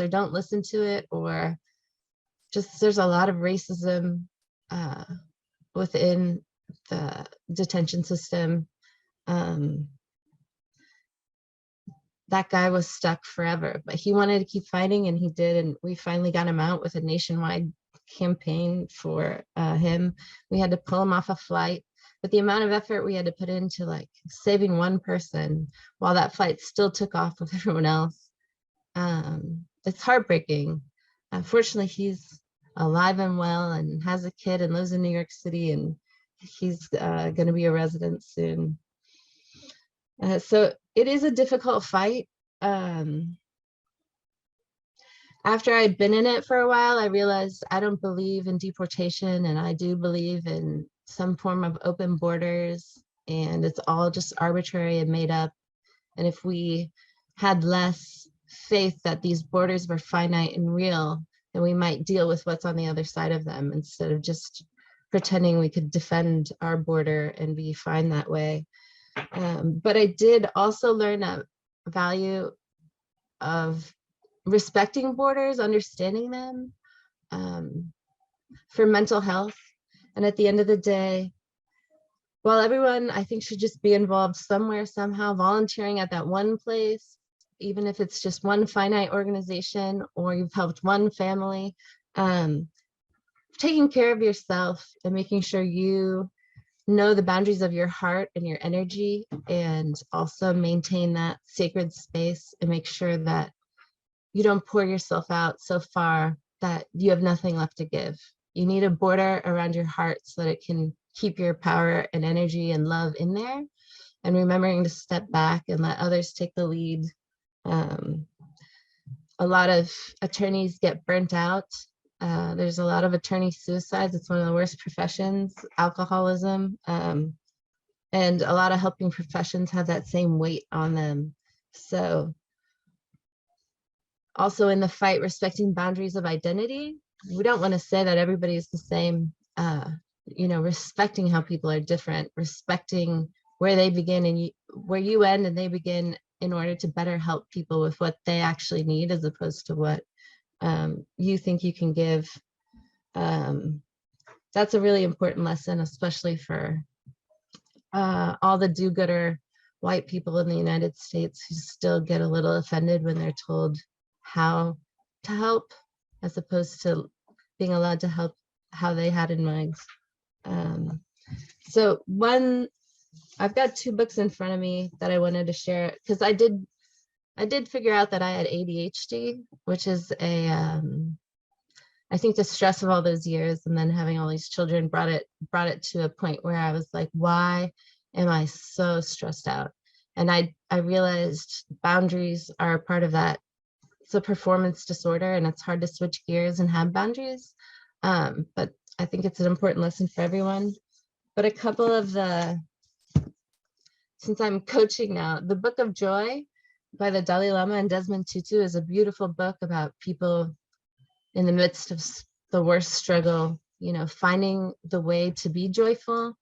or don't listen to it, or just there's a lot of racism within the detention system. That guy was stuck forever, but he wanted to keep fighting, and he did, and we finally got him out with a nationwide campaign for him. We had to pull him off a flight. But the amount of effort we had to put into saving one person while that flight still took off with everyone else, it's heartbreaking. Fortunately, he's alive and well and has a kid and lives in New York City, and he's going to be a resident soon. So it is a difficult fight. after I'd been in it for a while, I realized I don't believe in deportation, and I do believe in some form of open borders, and it's all just arbitrary and made up. And if we had less faith that these borders were finite and real, then we might deal with what's on the other side of them instead of just pretending we could defend our border and be fine that way. But I did also learn a value of respecting borders, understanding them, for mental health. And at the end of the day, while everyone, I think, should just be involved somewhere, somehow, volunteering at that one place, even if it's just one finite organization or you've helped one family, taking care of yourself and making sure you know the boundaries of your heart and your energy, and also maintain that sacred space and make sure that you don't pour yourself out so far that you have nothing left to give. You need a border around your heart so that it can keep your power and energy and love in there, and remembering to step back and let others take the lead. A lot of attorneys get burnt out. There's a lot of attorney suicides. It's one of the worst professions, alcoholism. And a lot of helping professions have that same weight on them. So also in the fight, respecting boundaries of identity. We don't want to say that everybody is the same, respecting how people are different, respecting where they begin and where you end and they begin, in order to better help people with what they actually need, as opposed to what you think you can give. That's a really important lesson, especially for all the do-gooder white people in the United States who still get a little offended when they're told how to help, as opposed to being allowed to help how they had in mind. So I've got 2 books in front of me that I wanted to share, because I did figure out that I had ADHD, which is I think the stress of all those years and then having all these children brought it to a point where I was like, why am I so stressed out? And I realized boundaries are a part of that. It's a performance disorder, and it's hard to switch gears and have boundaries. But I think it's an important lesson for everyone. But a couple of since I'm coaching now, the Book of Joy by the Dalai Lama and Desmond Tutu is a beautiful book about people in the midst of the worst struggle, finding the way to be joyful.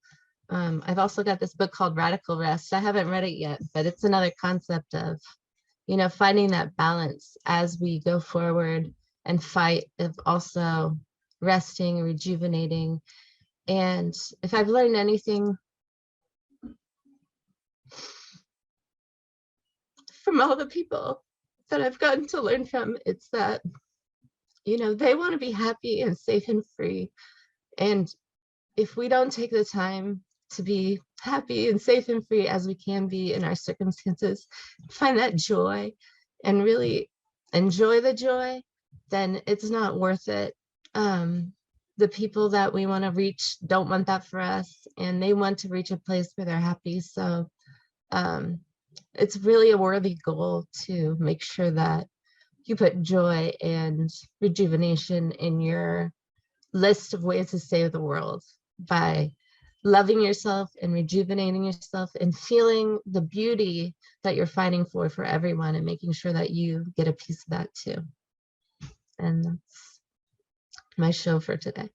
I've also got this book called Radical Rest. I haven't read it yet, but it's another concept of, finding that balance as we go forward and fight, of also resting, rejuvenating. And if I've learned anything from all the people that I've gotten to learn from, it's that, they want to be happy and safe and free. And if we don't take the time to be happy and safe and free as we can be in our circumstances, find that joy and really enjoy the joy, then it's not worth it. The people that we want to reach don't want that for us, and they want to reach a place where they're happy. So it's really a worthy goal to make sure that you put joy and rejuvenation in your list of ways to save the world, by loving yourself and rejuvenating yourself and feeling the beauty that you're fighting for everyone, and making sure that you get a piece of that too. And that's my show for today.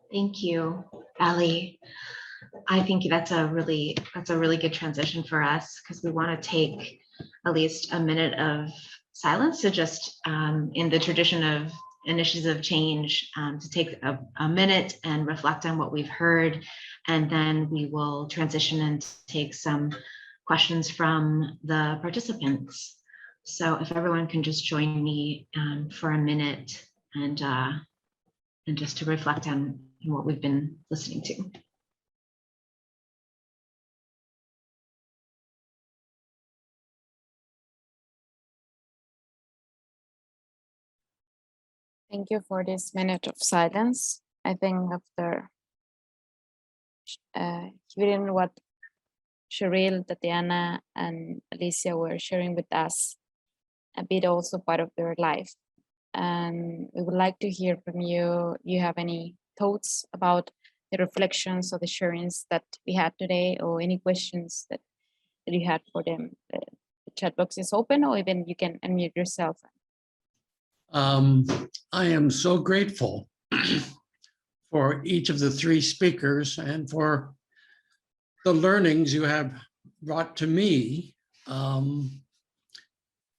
Thank you, Ali. I think that's a really good transition for us, because we want to take at least a minute of silence to just, in the tradition of initiatives of change, to take a minute and reflect on what we've heard, and then we will transition and take some questions from the participants. So if everyone can just join me for a minute and just to reflect on what we've been listening to. Thank you for this minute of silence. I think after hearing what Sheril, Tatiana, and Alicia were sharing with us, a bit also part of their life. And we would like to hear from you. You have any thoughts about the reflections or the sharings that we had today, or any questions that you had for them? The chat box is open, or even you can unmute yourself. I am so grateful for each of the three speakers and for the learnings you have brought to me.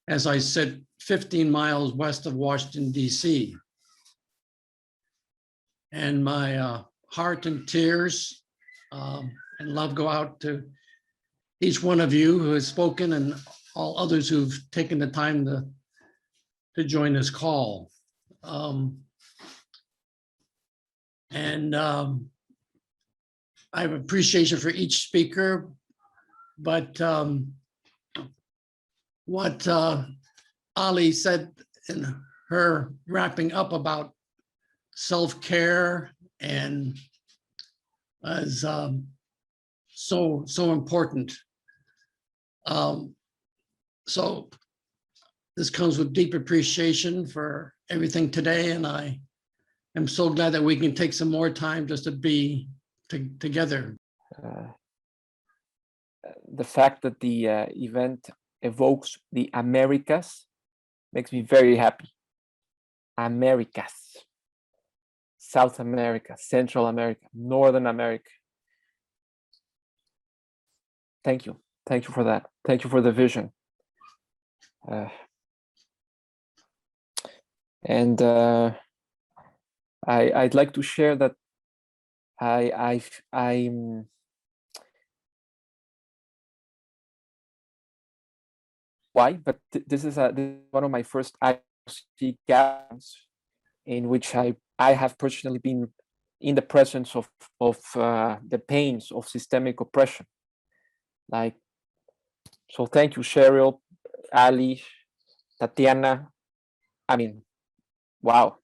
As I sit 15 miles west of Washington, D.C. And my heart and tears and love go out to each one of you who has spoken and all others who've taken the time to join this call. I have appreciation for each speaker, but what Ali said in her wrapping up about self-care and is so important. So this comes with deep appreciation for everything today, and I am so glad that we can take some more time just to be together. The fact that the event evokes the Americas makes me very happy. Americas, South America, Central America, Northern America. Thank you. Thank you for that. Thank you for the vision. I'd like to share that I'm why, but this is one of my first IofC gatherings in which I have personally been in the presence of the pains of systemic oppression. So thank you, Sheril, Ali, Tatiana. I mean, wow.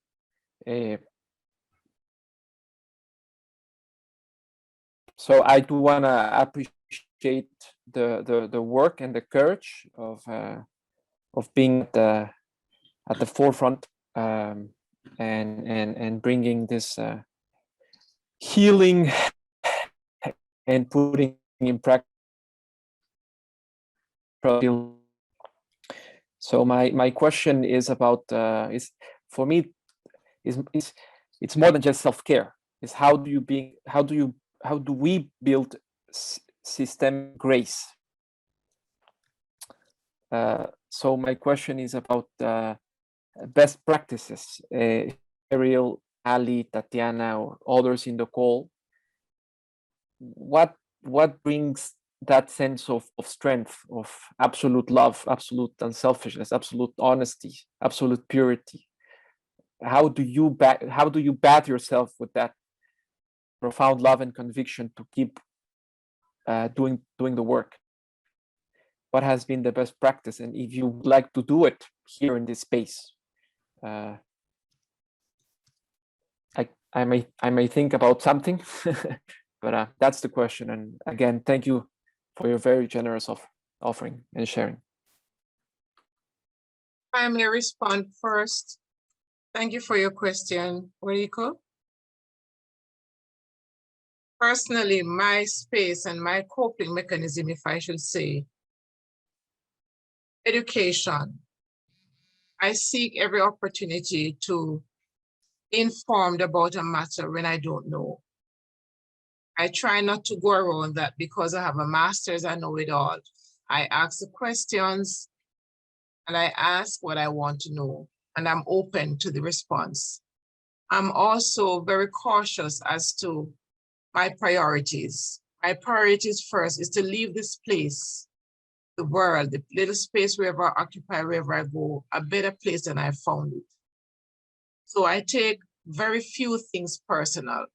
So I do want to appreciate the work and the courage of being at the forefront and bringing this healing and putting in practice. So my question is about for me it's more than just self-care. It's how do we build systemic grace? So my question is about best practices. Sheril, Ali, Tatiana, or others in the call. What brings that sense of strength, of absolute love, absolute unselfishness, absolute honesty, absolute purity? How do you bat yourself with that profound love and conviction to keep doing the work? What has been the best practice, and if you would like to do it here in this space? I may think about something, but that's the question. And again, thank you for your very generous offering and sharing. I may respond first. Thank you for your question, Rico. Personally, my space and my coping mechanism, if I should say, education. I seek every opportunity to be informed about a matter when I don't know. I try not to go around that because I have a master's, I know it all. I ask the questions and I ask what I want to know, and I'm open to the response. I'm also very cautious as to my priorities. My priorities first is to leave this place, the world, the little space wherever I occupy, wherever I go, a better place than I found it. So I take very few things personal.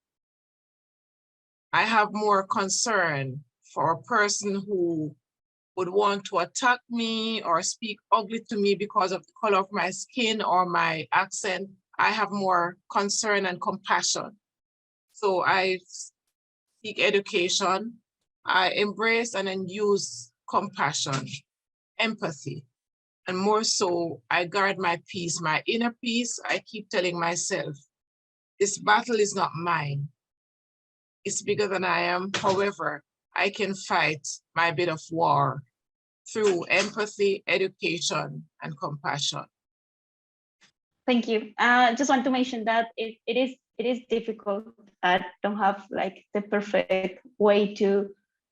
I have more concern for a person who would want to attack me or speak ugly to me because of the color of my skin or my accent. I have more concern and compassion. So I seek education. I embrace and then use compassion, empathy, And more so, I guard my peace, my inner peace. I keep telling myself, this battle is not mine. It's bigger than I am. However, I can fight my bit of war through empathy, education, and compassion. Thank you. Just want to mention that it is difficult. I don't have like the perfect way to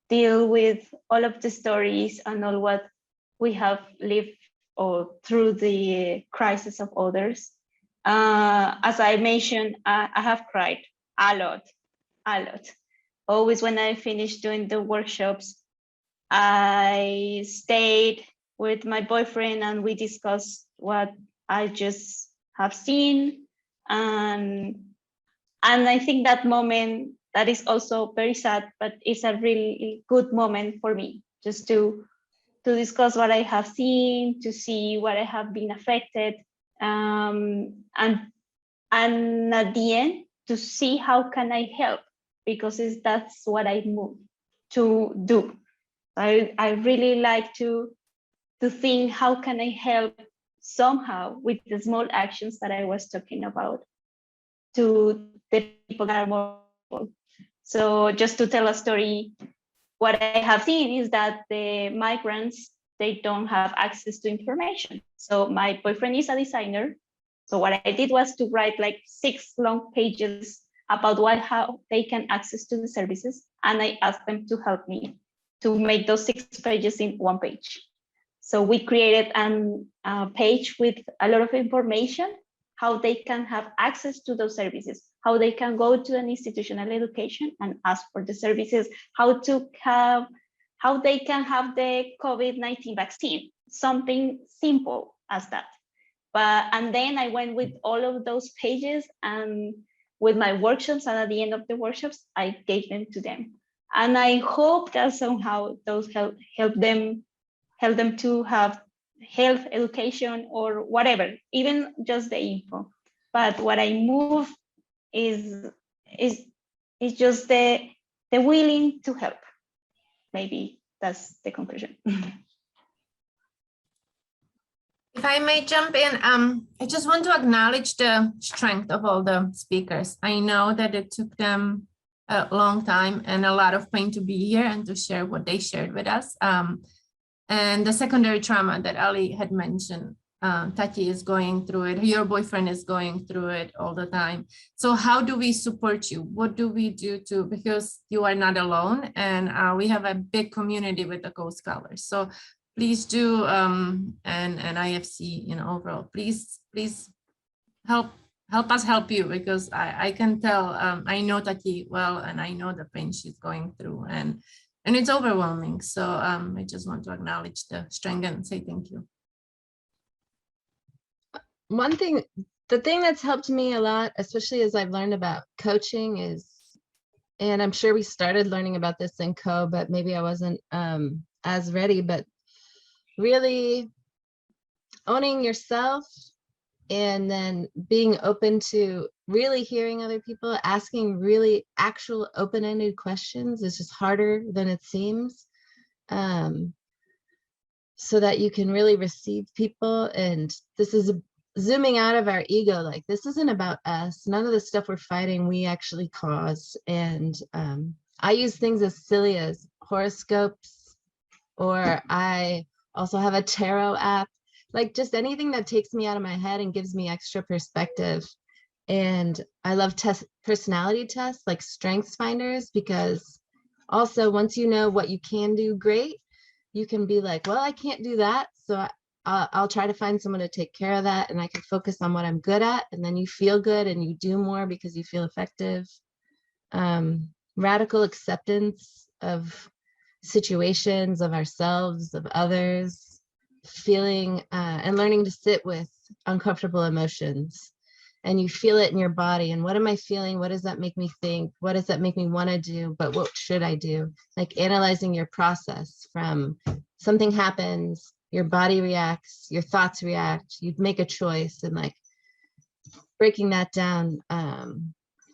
deal with all of the stories and all what we have lived or through the crisis of others. As I mentioned, I have cried a lot. Always when I finished doing the workshops, I stayed with my boyfriend and we discussed what I just have seen. And I think that moment, that is also very sad, but it's a really good moment for me, just to discuss what I have seen, to see what I have been affected, and at the end, to see how can I help, because that's what I moved to do. I really like to think how can I help somehow with the small actions that I was talking about to the people that are more vulnerable. So just to tell a story, what I have seen is that the migrants, they don't have access to information. So my boyfriend is a designer. So what I did was to write like 6 long pages about how they can access to the services. And I asked them to help me to make those 6 pages in 1 page. So we created a page with a lot of information, how they can have access to those services, how they can go to an institutional education and ask for the services, how they can have the COVID-19 vaccine, something simple as that. And then I went with all of those pages and with my workshops, and at the end of the workshops, I gave them to them. And I hope that somehow those help them to have health education or whatever, even just the info. But what I move is just the willing to help. Maybe that's the conclusion. If I may jump in, I just want to acknowledge the strength of all the speakers. I know that it took them a long time and a lot of pain to be here and to share what they shared with us. And the secondary trauma that Ali had mentioned, Tati is going through it, your boyfriend is going through it all the time. So how do we support you? What do we do because you are not alone, and we have a big community with the Caux scholars. So please do, and IFC, overall, please help us help you, because I can tell, I know Tati well, and I know the pain she's going through, and it's overwhelming. So I just want to acknowledge the strength and say thank you. The thing that's helped me a lot, especially as I've learned about coaching, is, and I'm sure we started learning about this in Caux, but maybe I wasn't as ready, but really owning yourself and then being open to really hearing other people, asking really actual open-ended questions is just harder than it seems, so that you can really receive people. And this is zooming out of our ego, like this isn't about us. None of the stuff we're fighting we actually cause. And I use things as silly as horoscopes, or I also have a tarot app, like just anything that takes me out of my head and gives me extra perspective. And I love personality tests like strengths finders, because also once you know what you can do great, you can be like, well, I can't do that, so I'll try to find someone to take care of that, and I can focus on what I'm good at, and then you feel good and you do more because you feel effective. Radical acceptance of situations, of ourselves, of others, feeling and learning to sit with uncomfortable emotions, and you feel it in your body. And what am I feeling? What does that make me think? What does that make me want to do? But what should I do? Like analyzing your process from something happens, your body reacts, your thoughts react, you make a choice, and like breaking that down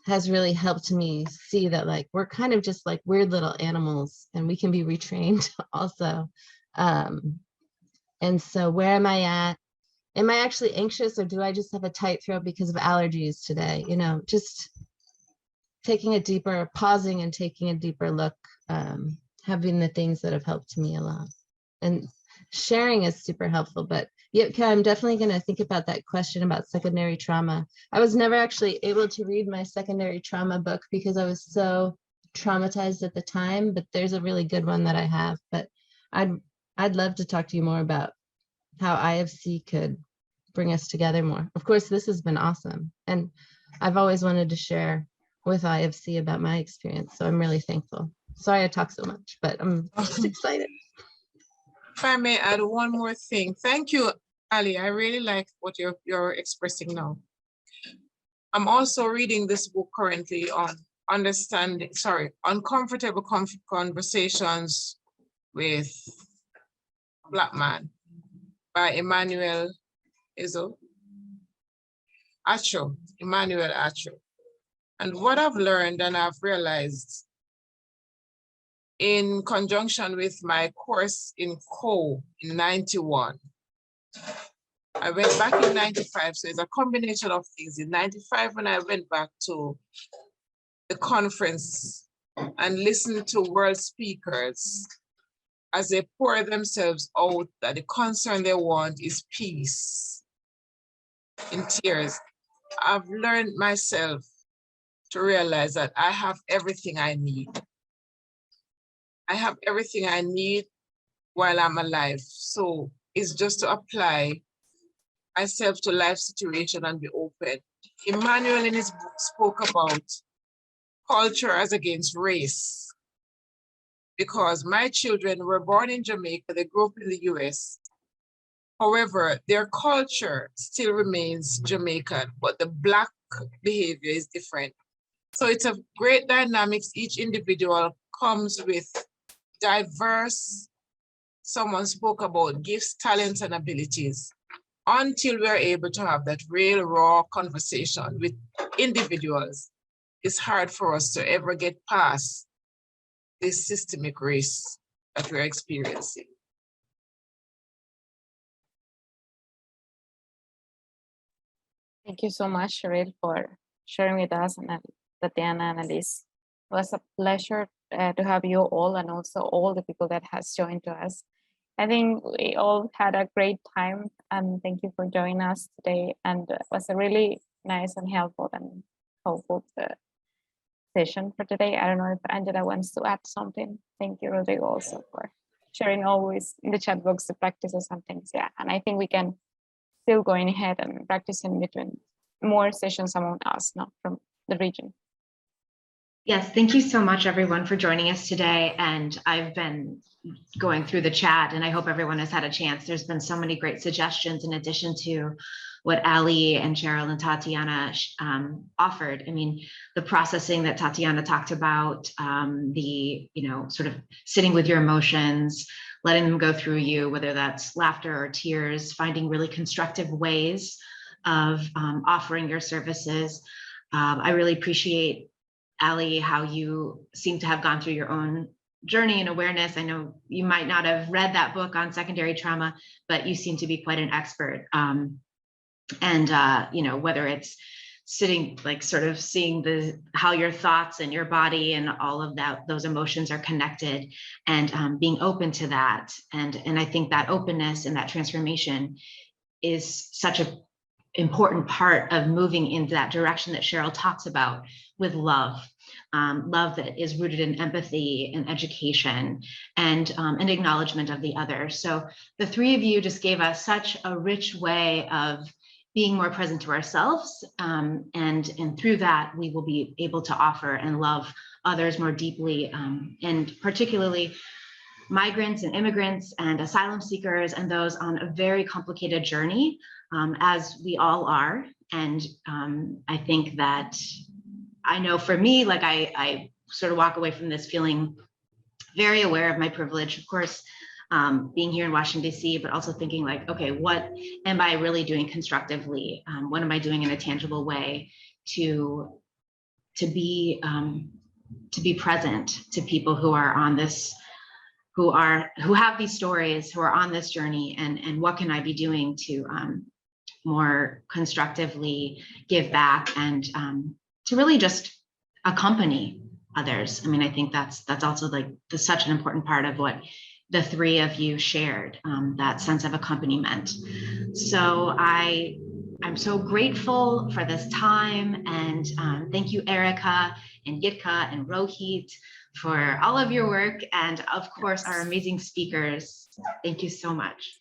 has really helped me see that like we're kind of just like weird little animals, and we can be retrained also. And so where am I at? Am I actually anxious, or do I just have a tight throat because of allergies today? You know, just pausing and taking a deeper look, have been the things that have helped me a lot. And sharing is super helpful. But yeah, I'm definitely going to think about that question about secondary trauma. I was never actually able to read my secondary trauma book because I was so traumatized at the time, but there's a really good one that I have. But I'd love to talk to you more about how IofC could bring us together more. Of course, this has been awesome. And I've always wanted to share with IofC about my experience. So I'm really thankful. Sorry I talk so much, but I'm just excited. If I may add one more thing. Thank you, Ali. I really like what you're expressing now. I'm also reading this book currently on uncomfortable conversations with a Black man by Emmanuel Acho. And what I've learned and I've realized in conjunction with my course in Caux in 91, I went back in 95, so it's a combination of things. In 95, when I went back to the conference and listened to world speakers as they pour themselves out that the concern they want is peace, in tears, I've learned myself to realize that I have everything I need. I have everything I need while I'm alive. So it's just to apply myself to life situation and be open. Emmanuel in his book spoke about culture as against race, because my children were born in Jamaica, they grew up in the US. However, their culture still remains Jamaican, but the Black behavior is different. So it's a great dynamics. Each individual comes with diverse, someone spoke about gifts, talents, and abilities. Until we're able to have that real raw conversation with individuals, it's hard for us to ever get past this systemic race that we're experiencing. Thank you so much, Sheril, for sharing with us, and Tatiana and Alice. It was a pleasure to have you all, and also all the people that has joined to us. I think we all had a great time, and thank you for joining us today. And it was a really nice and helpful and hopeful session for today. I don't know if Angela wants to add something. Thank you, Rodrigo, also for sharing always in the chat box the practices and things. Yeah, and I think we can still going ahead and practicing between more sessions among us, not from the region. Yes, thank you so much, everyone, for joining us today. And I've been going through the chat, and I hope everyone has had a chance. There's been so many great suggestions in addition to what Ali and Sheril and Tatiana offered. I mean, the processing that Tatiana talked about, the, sort of sitting with your emotions, letting them go through you, whether that's laughter or tears, finding really constructive ways of offering your services. I really appreciate, Ali, how you seem to have gone through your own journey and awareness. I know you might not have read that book on secondary trauma, but you seem to be quite an expert. Whether it's sitting, like sort of seeing how your thoughts and your body and all of that, those emotions are connected, and being open to that. And I think that openness and that transformation is such an important part of moving into that direction that Sheril talks about with love. Love that is rooted in empathy and education and an acknowledgement of the other. So the three of you just gave us such a rich way of being more present to ourselves. And through that, we will be able to offer and love others more deeply, and particularly migrants and immigrants and asylum seekers and those on a very complicated journey, as we all are. And I think that, I know for me, like I sort of walk away from this feeling very aware of my privilege, of course, being here in Washington, DC, but also thinking like, okay, what am I really doing constructively? What am I doing in a tangible way to be present to people who are on this who have these stories, who are on this journey, and what can I be doing to more constructively give back and to really just accompany others. I mean, I think that's also like such an important part of what the three of you shared, that sense of accompaniment. So I'm so grateful for this time, and thank you, Erica and Gitka and Rohit, for all of your work, and of course, our amazing speakers. Thank you so much.